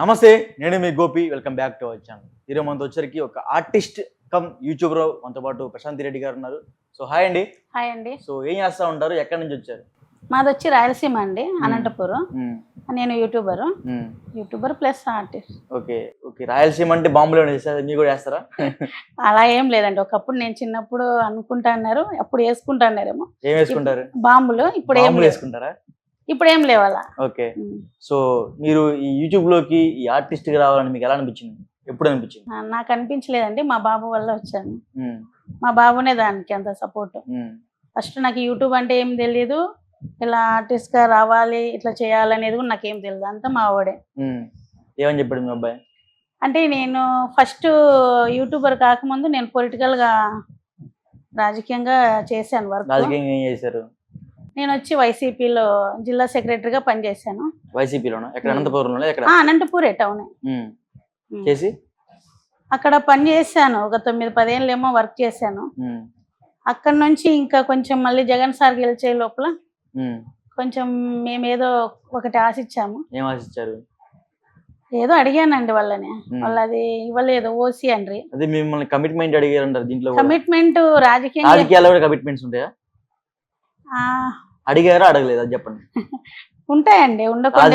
నమస్తే, నేను మీ Gopi. Welcome back to our channel. ఈరోజు మనతో వచ్చరికి ఒక ఆర్టిస్ట్ కమ్ యూట్యూబర్ మనతో పాటు ప్రశాంతి రెడ్డి గారు ఉన్నారు. సో హాయ్ అండి. హాయ్ అండి. సో ఏం చేస్తా ఉంటారు, ఎక్కడి నుంచి వచ్చారు? మాది వచ్చి రాయలసీమ అండి, అనంతపురం. నేను YouTuber plus artist. Okay okay. Rayalaseema అంటే బాంబులో చేస్తారు, మీరు కూడా చేస్తారా? అలా ఏం లేదండి. ఒకప్పుడు నేను చిన్నప్పుడు అనుకుంటా అన్నారు, అప్పుడు వేసుకుంటా అన్నారేమో. ఏం వేసుకుంటారు? బాంబులు. ఇప్పుడు ఏం వేసుకుంటారా? ఇప్పుడు ఏం లేవు అలా. ఓకే. సో మీరు ఈ యూట్యూబ్ లోకి ఈ ఆర్టిస్ట్ గా రావాలని మీకు ఎలా అనిపించింది? ఎప్పుడు అనిపించింది? నాకు అనిపించలేదండి, మా బాబు వల్ల వచ్చాను. మా బాబునే దానికి అంత సపోర్ట్. ఫస్ట్ నాకు యూట్యూబ్ అంటే ఏం తెలియదు, ఇలా ఆర్టిస్ట్ గా రావాలి ఇట్లా చేయాలనేది కూడా నాకేం తెలియదు, అంతా మా వాడే. ఏమని చెప్పాడు మీ అబ్బాయి? అంటే నేను ఫస్ట్ యూట్యూబర్ కాకముందు నేను పొలిటికల్ గా రాజకీయంగా చేశాను వర్క్. రాజకీయంగా ఏం చేశారు? నేను వచ్చి వైసీపీలో జిల్లా సెక్రటరీగా పనిచేశాను. వైసీపీలోనా? ఎక్కడ? అనంతపురంలో? ఎక్కడ? అనంతపూరే టౌన్ చేసి అక్కడ పని చేశాను. ఒక 9-10 ఏళ్ళేమో వర్క్ చేశాను. అక్కడ నుంచి ఇంకా కొంచెం మళ్ళీ జగన్ సార్ గెలిచే లోపల కొంచెం మేమేదో ఒకటి ఆశించాము. ఏం ఆశించారు? ఏదో అడిగానండి వాళ్ళని, వాళ్ళు అది ఇవ్వలేదు. ఓసీ అండ్రి. అదే మిమ్మల్ని కమిట్మెంట్ అడిగారంటారు. దీంట్లో కమిట్మెంట్ రాజకీయాల్లో కూడా కమిట్మెంట్స్ ఉంటాయా? అడిగారా అడగలేదా చెప్పండి. ఉంటాయండి, ఉండకుండా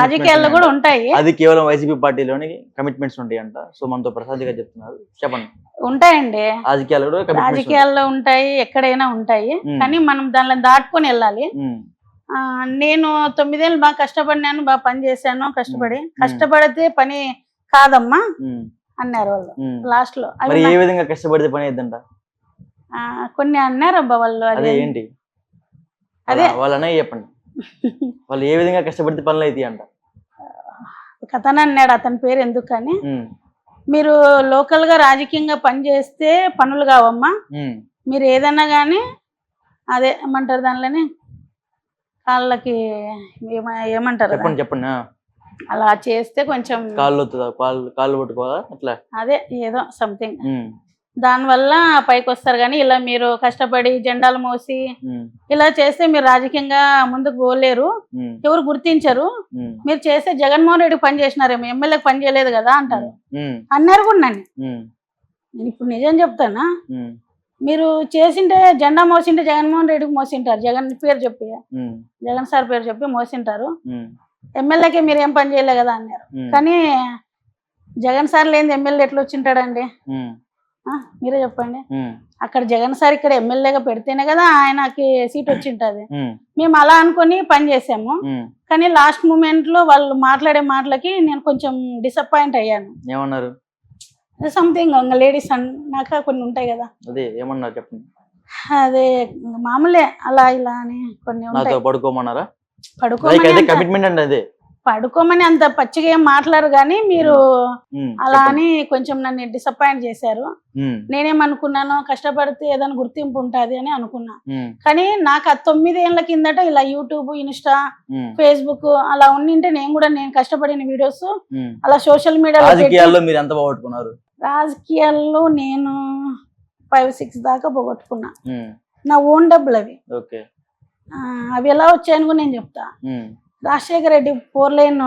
రాజకీయాల్లో కూడా ఉంటాయి. అది కేవలం వైసీపీ పార్టీలోని కమిట్మెంట్స్ ఉంటాయి అంట. సో మనతో ప్రసాద్ గారు చెప్తున్నారు, చెప్పండి. ఉంటాయండి, రాజకీయాల్లో ఉంటాయి, ఎక్కడైనా ఉంటాయి. కానీ మనం దానిలో దాటుకొని వెళ్ళాలి. నేను 9 ఏళ్ళు బాగా కష్టపడినాను, బాగా పని చేశాను. కష్టపడితే పని కాదమ్మా అన్నారు వాళ్ళు లాస్ట్ లో. ఏ విధంగా కష్టపడితే పని అయిద్దంట? కొన్ని అన్నారు అబ్బా వాళ్ళు. అదే ఏంటి? అదే వాళ్ళనే చెప్పండి. వాళ్ళు ఏ విధంగా కష్టపడితే పనులు అయితే అంట? కథన అన్నాడు, అతని పేరు ఎందుకు కానీ. మీరు లోకల్ గా రాజకీయంగా పని చేస్తే పనులు కావమ్మా, మీరు ఏదన్నా గానీ అదే ఏమంటారు దానిలోనే కాళ్ళకి ఏమంటారు చెప్పండి. అలా చేస్తే కొంచెం కాళ్ళు పట్టుకోవాలా అట్లా, అదే ఏదో సంథింగ్ దానివల్ల పైకి వస్తారు. కానీ ఇలా మీరు కష్టపడి జెండాలు మోసి ఇలా చేస్తే మీరు రాజకీయంగా ముందుకు పోలేరు, ఎవరు గుర్తించరు. మీరు చేస్తే జగన్మోహన్ రెడ్డికి పని చేసినారేమో, ఎమ్మెల్యేకి పని చేయలేదు కదా అంటారు. అన్నారు కూడా నన్ను. నేను ఇప్పుడు నిజం చెప్తానా, మీరు చేసింటే జెండా మోసింటే జగన్మోహన్ రెడ్డికి మోసింటారు, జగన్ పేరు చెప్పి, జగన్ సార్ పేరు చెప్పి మోసింటారు. ఎమ్మెల్యేకి మీరు ఏం పని చేయలే కదా అన్నారు. కానీ జగన్ సార్ లేని ఎమ్మెల్యే ఎట్లా వచ్చింటాడండి? మీరే చెప్పండి. అక్కడ జగన్ సార్ ఇక్కడ ఎమ్మెల్యేగా పెడితేనే కదా ఆయనకి సీట్ వచ్చింటది. మేము అలా అనుకుని పని చేసాము. కానీ లాస్ట్ మూమెంట్ లో వాళ్ళు మాట్లాడే మాటలకి నేను కొంచెం డిసప్పాయింట్ అయ్యాను. ఏమన్నారు? సంథింగ్ లేడీస్ అన్నాక కొన్ని ఉంటాయి కదా, అదే ఏమన్నారు చెప్పండి. అదే మామూలే అలా ఇలా అని కొన్ని పడుకోమన్నారా? పడుకోమని అంత పచ్చిగా ఏం మాట్లాడరు, కానీ మీరు అలా అని కొంచెం నన్ను డిసప్పాయింట్ చేశారు. నేనేమనుకున్నాను, కష్టపడితే ఏదైనా గుర్తింపు ఉంటది అని అనుకున్నా. కానీ నాకు 9 ఏళ్ల కిందట ఇలా యూట్యూబ్, ఇన్స్టా, ఫేస్బుక్ అలా ఉండింటే నేను కష్టపడిన వీడియోస్ అలా సోషల్ మీడియాలో రాజకీయాల్లో నేను 5-6 దాకా పోగొట్టుకున్నా. నా ఓన్ డబ్బులు అవి. అవి ఎలా వచ్చాయని కూడా నేను చెప్తా. రాజశేఖర రెడ్డి 4 లైన్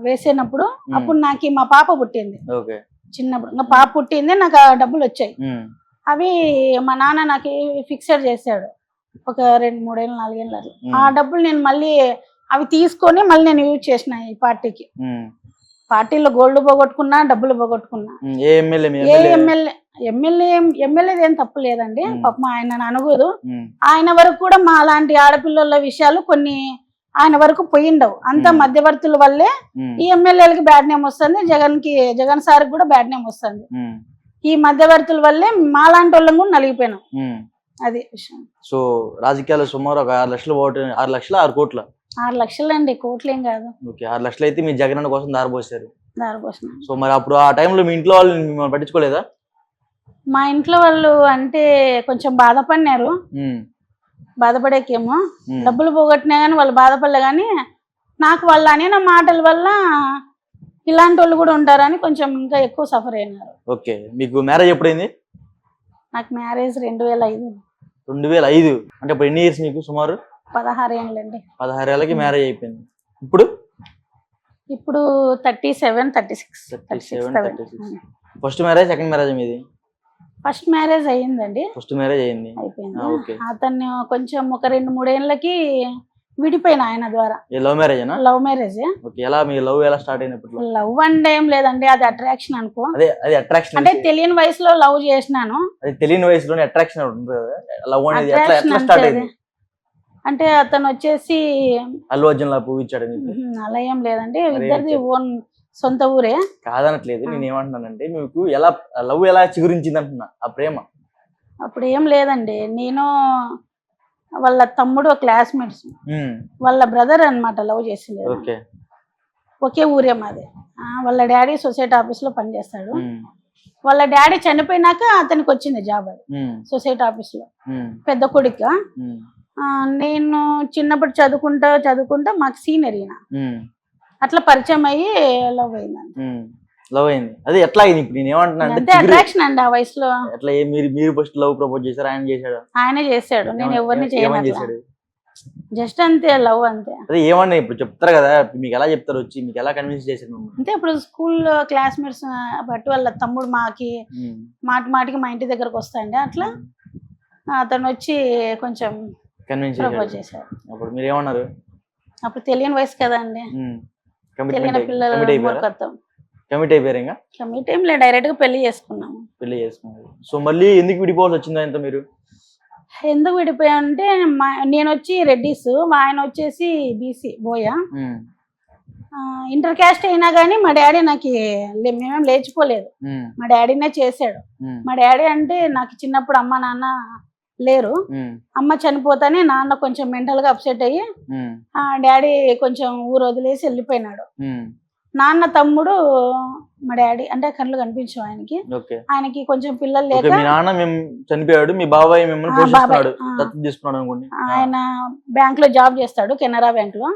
వేసేటప్పుడు అప్పుడు నాకు మా పాప పుట్టింది. చిన్నప్పుడు ఇంకా పాప పుట్టింది, నాకు ఆ డబ్బులు వచ్చాయి. అవి మా నాన్న నాకు ఫిక్సెడ్ చేశాడు ఒక 2-3 ఏళ్ళు 4 ఏళ్ళు. ఆ డబ్బులు నేను మళ్ళీ అవి తీసుకొని మళ్ళీ నేను యూజ్ చేసిన ఈ పార్టీకి. పార్టీలో గోల్డ్ పోగొట్టుకున్నా, డబ్బులు పోగొట్టుకున్నా. ఎమ్మెల్యేది ఏం తప్పు లేదండి, పాపం ఆయన అనకూడదు. ఆయన వరకు కూడా మా అలాంటి ఆడపిల్లల విషయాలు కొన్ని ఆయన వరకు పోయిండవు. అంత మధ్యవర్తుల వల్లే ఈ ఎమ్మెల్యేలకి బ్యాడ్ నేమ్ వస్తుంది, జగన్ సార్ కూడా బ్యాడ్ నేమ్ వస్తుంది. ఈ మధ్యవర్తుల వల్లే మాలాంటి వాళ్ళం కూడా నలిగిపోయినాం. అది విషయం. సో రాజకీయాలు సుమారు ఒక 6 లక్షలు 6 లక్షల 6 కోట్ల 6 లక్షలు అండి, కోట్లు ఏం కాదు. 6 లక్షలు అయితే మీ జగన్ కోసం దారిపోసారు. సో మరి అప్పుడు ఆ టైంలో మీ ఇంట్లో వాళ్ళు మిమ్మల్ని పట్టించుకోలేదా? మా ఇంట్లో వాళ్ళు అంటే కొంచెం బాధపడినారు. బాధపడేకేమో డబ్బులు పోగొట్టినా కానీ వాళ్ళు బాధపడలే. కానీ నాకు వాళ్ళు అనే మాటల వల్ల ఇలాంటి వాళ్ళు కూడా ఉంటారని కొంచెం ఇంకా ఎక్కువ సఫర్ అయినారు. ఓకే. మీకు మ్యారేజ్ ఎప్పుడైంది? నాకు మ్యారేజ్ 2005. 2005 అంటే ఇప్పుడు ఎన్ని ఇయర్స్ మీకు? సుమారు 16 ఏళ్ళండి. 16 ఏళ్ళకి మ్యారేజ్ అయిపోయింది. ఇప్పుడు ఇప్పుడు 37, 36. 37, 36. ఫస్ట్ మ్యారేజ్ సెకండ్ మ్యారేజ్ మీది? ఫస్ట్ మ్యారేజ్ అయ్యిందండి, ఫస్ట్ మ్యారేజ్ అయింది. అయిపోయింది. ఓకే. అతను కొంచెం ఒక 2-3 ఏళ్ళకి విడిపోయిన ఆయన ద్వారా. లవ్ మ్యారేజేనా? Love marriage. ఓకే. ఎలా మీ లవ్ ఎలా స్టార్ట్ అయింది అప్పట్లో? లవ్ అంటే ఏం లేదండి, అది అట్రాక్షన్ అనుకో. అది అట్రాక్షన్ అంటే తెలియని వయసులో లవ్ చేసినాను. అది తెలియని వయసులోనే అట్రాక్షన్ ఉంటుంది కదా, లవ్ అనేది Attraction ఎట్లా స్టార్ట్ అయింది? అంటే అతను వచ్చేసి అల్లు అర్జున్ లా పువ్వు ఇచ్చాడు మీకు? అలా ఏం లేదండి, మరి ఇద్దరిది ఓన్ సొంత ఊరే. కాదనట్లేదు, నేను ఏమంటున్నానంటే మీకు ఎలా లవ్ ఎలా చిగురించింది అంటున్నా, ఆ ప్రేమ. అప్పుడు ఏం లేదండి, నేను వాళ్ళ తమ్ముడు క్లాస్మేట్స్, వాళ్ళ బ్రదర్ అన్నమాట లవ్ చేసింది. ఓకే. ఒకే ఊరే మాది. వాళ్ళ డాడీ సొసైటీ ఆఫీస్ లో పనిచేస్తాడు. వాళ్ళ డాడీ చనిపోయినాక అతనికి వచ్చింది జాబ్, అది సొసైటీ ఆఫీస్ లో పెద్ద కొడుకు. నేను చిన్నప్పుడు చదువుకుంటా మాకు సీనియర్ ఈయన. అట్లా పరిచయం అయ్యి లవ్ అయింది. లవ్ అయింది. అదే ఎట్లా అయింది? ఇప్పుడు నేను ఏమంటున్నా అట్రాక్షన్ అండి ఆ వయసులో. ఎట్లా మీరు ఫస్ట్ లవ్ ప్రపోజ్ చేశారు, ఆయన చేశాడు? ఆయనే చేశాడు, నేను ఎవరిని చేయను, జస్ట్ అంతే, లవ్ అంతే. అదే ఏమన్నా ఇప్పుడు చెప్తారు కదా, మీకు ఎలా చెప్తారు, వచ్చి మీకు ఎలా కన్విన్స్ చేశారు? అంటే ఇప్పుడు స్కూల్లో క్లాస్మేట్స్ బట్టి వాళ్ళ తమ్ముడు మాటికి మా ఇంటి దగ్గరకు వస్తాండి, అట్లా అతను వచ్చి కొంచెం కన్విన్స్ ప్రపోజ్ చేశాడు. అప్పుడు మీరు ఏమన్నారు? అప్పుడు తెలియని వయసు కదండి, తెలియని పిల్లలు కమిట్ అయిపోయారు. ఇంకా కమిట్ ఏం లేదు, డైరెక్ట్ గా పెళ్లి చేసుకున్నాము. సో మళ్ళీ ఎందుకు విడిపోవాల్సి వచ్చింది ఆయనతో మీరు? ఎందుకు విడిపోయామంటే నేను వచ్చి రెడ్డిస్, ఆయన వచ్చేసి బీసీ బోయ. ఇంటర్ క్యాస్ట్ అయినా కానీ మా డాడీ నాకు మేమేం లేచిపోలేదు, మా డాడీనే చేశాడు. మా డాడీ అంటే నాకు చిన్నప్పుడు అమ్మ నాన్న లేరు, అమ్మ చనిపోతానే నాన్న కొంచెం మెంటల్ గా అప్సెట్ అయ్యి డాడీ కొంచెం ఊరు వదిలేసి వెళ్ళిపోయినాడు. నాన్న తమ్ముడు మా డాడీ అంటే కళ్ళు కనిపించు ఆయనకి కొంచెం పిల్లలు లేక చనిపోయాడు. మీ బాబాయ్ తీసుకున్నాడు అనుకోండి. ఆయన బ్యాంక్ లో జాబ్ చేస్తాడు, కెనరా బ్యాంక్ లో.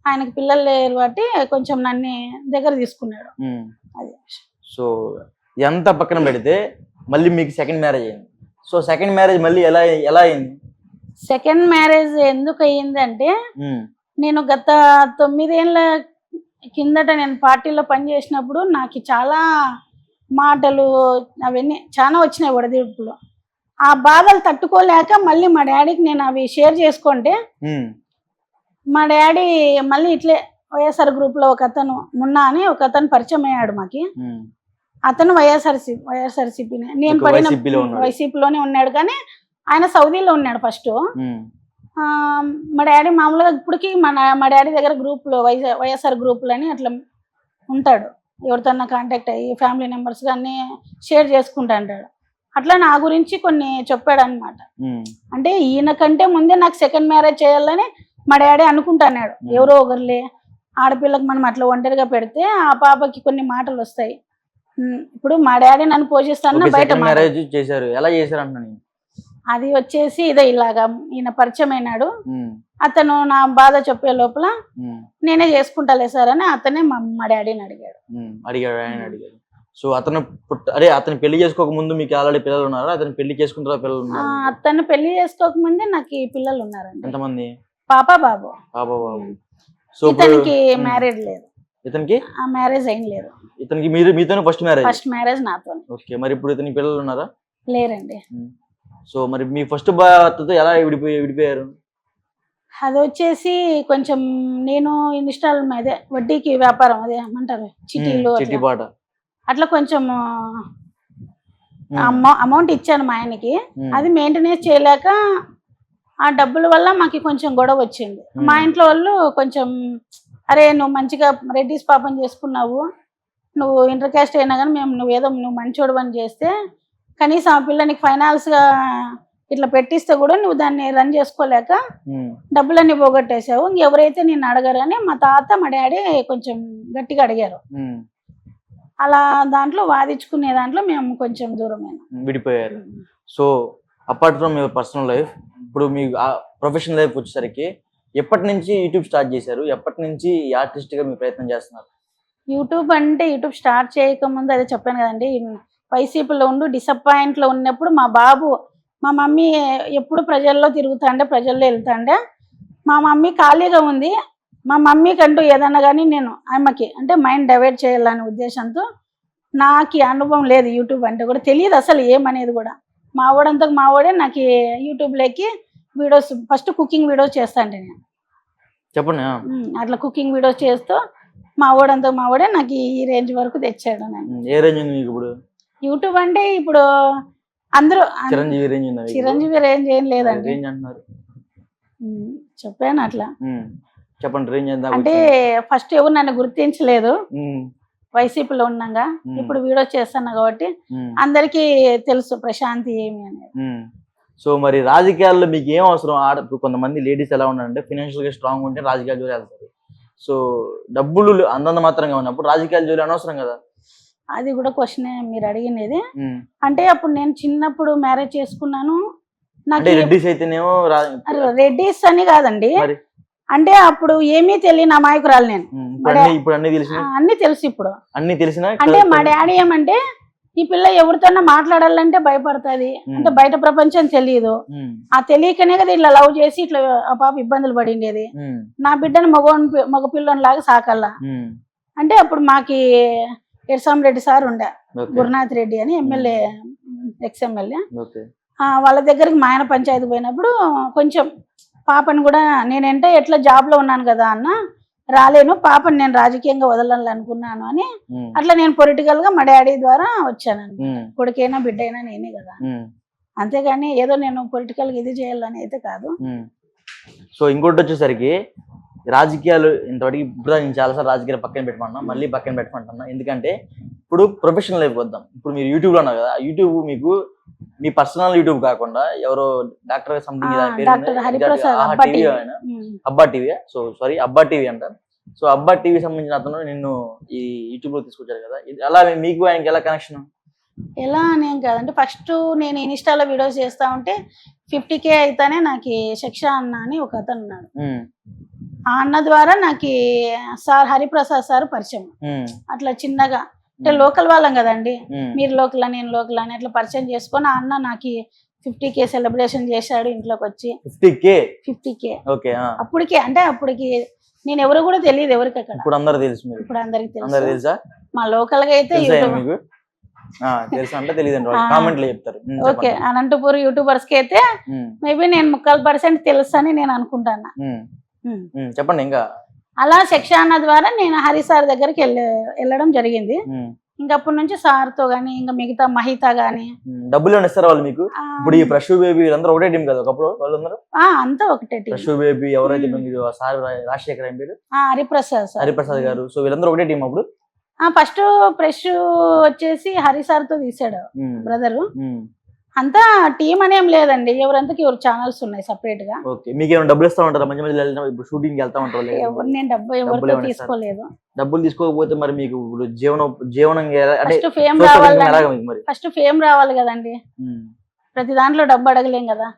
ఆయనకి పిల్లలు లేరు బట్టి కొంచెం నన్ను దగ్గర తీసుకున్నాడు. అది. సో ఎంత పక్కన పెడితే మళ్ళీ మీకు సెకండ్ మ్యారేజ్ అయింది. సో సెకండ్ మ్యారేజ్ మళ్ళీ ఎలా అయింది? సెకండ్ మ్యారేజ్ ఎందుకు అయ్యింది అంటే, నేను గత 9 ఏళ్ళ కిందట నేను పార్టీలో పనిచేసినప్పుడు నాకు చాలా మాటలు అవన్నీ చాలా వచ్చినాయి ఒడిదుడుకులు. ఆ బాధలు తట్టుకోలేక మళ్ళీ మా డాడీకి నేను అవి షేర్ చేసుకుంటే, మా డాడీ మళ్ళీ ఇట్లే వైఎస్ఆర్ గ్రూప్ లో ఒక అతను మున్నా అని ఒక అతను పరిచయం అయ్యాడు మాకి. అతను వైఎస్ఆర్సీపీనే, నేను పడిన వైసీపీలోనే ఉన్నాడు, కానీ ఆయన సౌదీలో ఉన్నాడు ఫస్ట్. మా డాడీ మామూలుగా ఇప్పటికి మా డాడీ దగ్గర గ్రూప్లో వైఎస్ఆర్ గ్రూపులు అని అట్లా ఉంటాడు, ఎవరితో కాంటాక్ట్ అయ్యి ఫ్యామిలీ మెంబర్స్ అన్ని షేర్ చేసుకుంటా అంటాడు. అట్లా నా గురించి కొన్ని చెప్పాడు అనమాట. అంటే ఈయన కంటే ముందే నాకు సెకండ్ మ్యారేజ్ చేయాలని మా డాడీ అనుకుంటున్నాడు. ఎవరో ఒకరులే, ఆడపిల్లకు మనం అట్లా ఒంటరిగా పెడితే ఆ పాపకి కొన్ని మాటలు వస్తాయి. ఇప్పుడు మా డాడీ నన్ను పోషిస్తాను బయట మ్యారేజ్ చేశారు. ఎలా చేశారు అంటున్నాను? అది వచ్చేసి ఇదే ఇలాగా ఈయన పరిచయం అయినాడు. అతను నా బాధ చెప్పే లోపల నేనే చేసుకుంటాలే సార్ అని అతనే మా డాడీని అడిగాడు. ఆయన అడిగాడు. సో అతను పెళ్లి చేసుకోక ముందు మీకు ఆల్రెడీ పిల్లలు ఉన్నారు? అతను పెళ్లి చేసుకుంటారా పిల్లలు ఉన్నారు? అతను పెళ్లి చేసుకోక ముందే నాకు పిల్లలు ఉన్నారండి. ఎంతమంది? పాప బాబు. సో ఇతనికి మ్యారేజ్ లేదు. ఇతనికి మ్యారేజ్ అయిన లేదు. ఇతనికి మీతో ఫస్ట్ మ్యారేజ్ నాతో. ఓకే. మరి ఇప్పుడు ఇతనికి పిల్లలు ఉన్నారా? లేరండి. సో మరి మీ ఫస్ట్ భర్తతో ఎలా విడిపోయారు? అది వచ్చేసి కొంచెం నేను ఇన్స్టాల్ అదే వడ్డీకి వ్యాపారం అదే ఏమంటారు చిటీలు అట్లా కొంచెం అమౌంట్ ఇచ్చాను మా ఆయనకి. అది మెయింటెనెన్స్ చేయలేక ఆ డబ్బుల వల్ల మాకు కొంచెం గొడవ వచ్చింది. మా ఇంట్లో వాళ్ళు కొంచెం అరే నువ్వు మంచిగా రెడ్డిస్ పాపం చేసుకున్నావు, నువ్వు ఇంటర్ క్యాస్ట్ అయినా కానీ నువ్వు మంచోడు అని చేస్తే కనీసం ఆ పిల్ల నీకు ఫైనాన్స్ గా ఇట్లా పెట్టిస్తే కూడా నువ్వు దాన్ని రన్ చేసుకోలేక డబ్బులన్నీ పోగొట్టేసావు, ఇంకెవరైతే నిన్ను అడగరని మా తాత మా డాడీ కొంచెం గట్టిగా అడిగారు. అలా దాంట్లో వాదించుకునే దాంట్లో మేము కొంచెం దూరమైన విడిపోయారు. So apart from your personal life, ఇప్పుడు మీ ప్రొఫెషనల్ లైఫ్ వచ్చేసరికి ఎప్పటి నుంచి యూట్యూబ్ స్టార్ట్ చేశారు? ఎప్పటి నుంచి ఆర్టిస్ట్ గా మీ ప్రయత్నం చేస్తున్నారు? యూట్యూబ్ యూట్యూబ్ స్టార్ట్ చేయకముందు అదే చెప్పాను కదండి, వైసీపీలో డిసప్పాయింట్ లో ఉన్నప్పుడు మా మమ్మీ ఎప్పుడు ప్రజల్లో తిరుగుతాండే, ప్రజల్లో వెళ్తాండే. మా మమ్మీ ఖాళీగా ఉంది, మా మమ్మీకి అంటూ ఏదన్నా కానీ నేను ఆమెకి అంటే మైండ్ డైవర్ట్ చేయాలనే ఉద్దేశంతో నాకు ఈ అనుభవం లేదు. యూట్యూబ్ అంటే కూడా తెలియదు అసలు ఏమనేది కూడా. మావాడే నాకు యూట్యూబ్లోకి వీడియోస్ ఫస్ట్ కుకింగ్ వీడియోస్ చేస్తాను నేను. చెప్పండి. అట్లా కుకింగ్ వీడియోస్ చేస్తూ మావాడే నాకు ఈ రేంజ్ వరకు తెచ్చాడు. నేను ఏ రేంజ్ ఉంది మీకు ఇప్పుడు? యూట్యూబ్ అంటే ఇప్పుడు అందరూ చిరంజీవి రేంజ్ ఉంది. చిరంజీవి రేంజ్ ఏం లేదండి. రేంజ్ అంటున్నారు. చెప్పాను అట్లా. చెప్పండి రేంజ్ ఎంత? అంటే ఫస్ట్ ఎవరు నన్ను గుర్తించలేదు వైసీపీలో ఉన్నాగా. ఇప్పుడు వీడియో చేస్తున్నా కాబట్టి అందరికీ తెలుసు ప్రశాంతి ఏమి అనేది. సో మరి రాజకీయాల్లో మీకు ఏం అవసరం? కొంతమంది లేడీస్ ఎలా ఉన్నారంటే ఫైనాన్షియల్ గా స్ట్రాంగ్ ఉంటే రాజకీయాలు జోలి వెళ్తారు. సో డబ్బులు అందంత మాత్రంగా ఉన్నప్పుడు రాజకీయాలు జోలి అనవసరం కదా? అది కూడా క్వశ్చన్ మీరు అడిగినది. అంటే అప్పుడు నేను చిన్నప్పుడు మ్యారేజ్ చేసుకున్నాను. నాకు రెడ్డిస్ అయితేనేమో రెడ్డిస్ అని కాదండి, అంటే అప్పుడు ఏమీ తెలియని అమాయకురాలు నేను. అన్ని తెలుసు ఇప్పుడు. అన్ని తెలిసిన అంటే మా డాడీ ఏమంటే ఈ పిల్ల ఎవరితోన్నా మాట్లాడాలంటే భయపడుతుంది, అంటే బయట ప్రపంచం తెలియదు. ఆ తెలియకనే కదా ఇట్లా లవ్ చేసి ఇట్లా ఆ పాప ఇబ్బందులు పడిండేది. నా బిడ్డని మగ పిల్లని లాగా సాకల్లా అంటే అప్పుడు మాకి ఎర్సాంరెడ్డి సార్ ఉండే, గురునాథ్ రెడ్డి అని ఎమ్మెల్యే, ఎక్స్-ఎమ్మెల్యే. వాళ్ళ దగ్గరికి మా ఆయన పంచాయతీ పోయినప్పుడు కొంచెం పాపని కూడా నేనంటే ఎట్లా జాబ్ లో ఉన్నాను కదా అన్న, రాలేను పాపని నేను రాజకీయంగా వదలాలనుకున్నాను అని అట్లా నేను పొలిటికల్ గా మా డాడీ ద్వారా వచ్చాను. కొడుకైనా బిడ్డ అయినా నేనే కదా, అంతేగాని ఏదో నేను పొలిటికల్ గా ఇది చేయాలని అయితే కాదు. సో ఇంకోటి వచ్చేసరికి రాజకీయాలు ఇంతవరకు ఇప్పుడు నేను చాలాసార్లు రాజకీయాలు పక్కన పెట్టమన్నా, మళ్ళీ పక్కన పెట్టమంటున్నా. ఎందుకంటే ఇప్పుడు ప్రొఫెషనల్ లైఫ్ వద్దాం. ఇప్పుడు మీరు యూట్యూబ్ లో ఉన్నారు కదా, యూట్యూబ్ మీకు మీ పర్సనల్ యూట్యూబ్ కాకుండా ఎవరో డాక్టర్ సంథింగ్ అబ్బా టీవీ, సో సారీ అబ్బా టీవీ అంటారు. సో అబ్బా టీవీ సంబంధించిన అతను నిన్ను ఈ యూట్యూబ్ లో తీసుకొచ్చారు కదా, అలా మీకు ఆయనకి ఎలా కనెక్షన్? ఎలా అనేం కాదంటే ఫస్ట్ నేను ఇన్స్టాలో వీడియోస్ చేస్తా ఉంటే 50K అయితేనే నాకు శిక్ష అన్న అని ఒక అతను ఉన్నాడు. ఆ అన్న ద్వారా నాకు సార్ హరిప్రసాద్ సార్ పరిచయం. అట్లా చిన్నగా అంటే లోకల్ వాళ్ళం కదండి, మీరు లోకల్ నేను లోకల్ అని అట్లా పరిచయం చేసుకొని ఆ అన్న నాకు 50K సెలబ్రేషన్ చేశాడు ఇంట్లోకి వచ్చి. 50K అప్పటికే, అంటే అప్పటికి నేను ఎవరు కూడా తెలియదు ఎవరికి అక్కడ. ఇప్పుడు అందరూ తెలుసు. ఇప్పుడు అందరికి తెలుసు. మా లోకల్ గా అయితే ఓకే, అనంతపూర్ యూట్యూబర్స్ కి అయితే మేబీ నేను 3% తెలుసు అని నేను అనుకుంటాను. చెప్పండి. ఇంకా అలా శిక్ష అన్న ద్వారా నేను హరి సార్ దగ్గరికి వెళ్ళడం జరిగింది. ఇంకా అప్పటి నుంచి సార్ తో గానీ ఇంకా మిగతా మహితా గానీ. డబ్బులు ఇస్తారా వాళ్ళు మీకు? ఇప్పుడు ఈ ప్రశు బేబీ వీళ్ళందరూ ఒకటే టీం కదా ఒకప్పుడు? వాళ్ళందరూ అంతా ఒకటే టీం. ప్రశు బేబీ ఎవరైతే మీరు సార్ రాజశేఖర్ ఏం పేరు? హరిప్రసాద్ గారు. సో వీళ్ళందరూ ఒకటే టీం అప్పుడు? ఫస్ట్ ఫ్రెష్ వచ్చేసి హరి సార్ తో తీసాడు బ్రదరు. అంతా టీం అనేం లేదండి, ఎవరంతకి ఎవరు ఛానల్స్ ఉన్నాయి సపరేట్ గా. మీకు ఏమైనా డబ్బులు ఇస్తా ఉంటారా? మంచి మంచి షూటింగ్ వెళ్తా ఉంటారు? నేను డబ్బు ఎవరితో తీసుకోలేదు. డబ్బులు తీసుకోకపోతే మరి మీకు జీవనం ఫస్ట్ ఫేమ్ రావాలి కదండి. ప్రతి దాంట్లో డబ్బు అడగలేం కదా.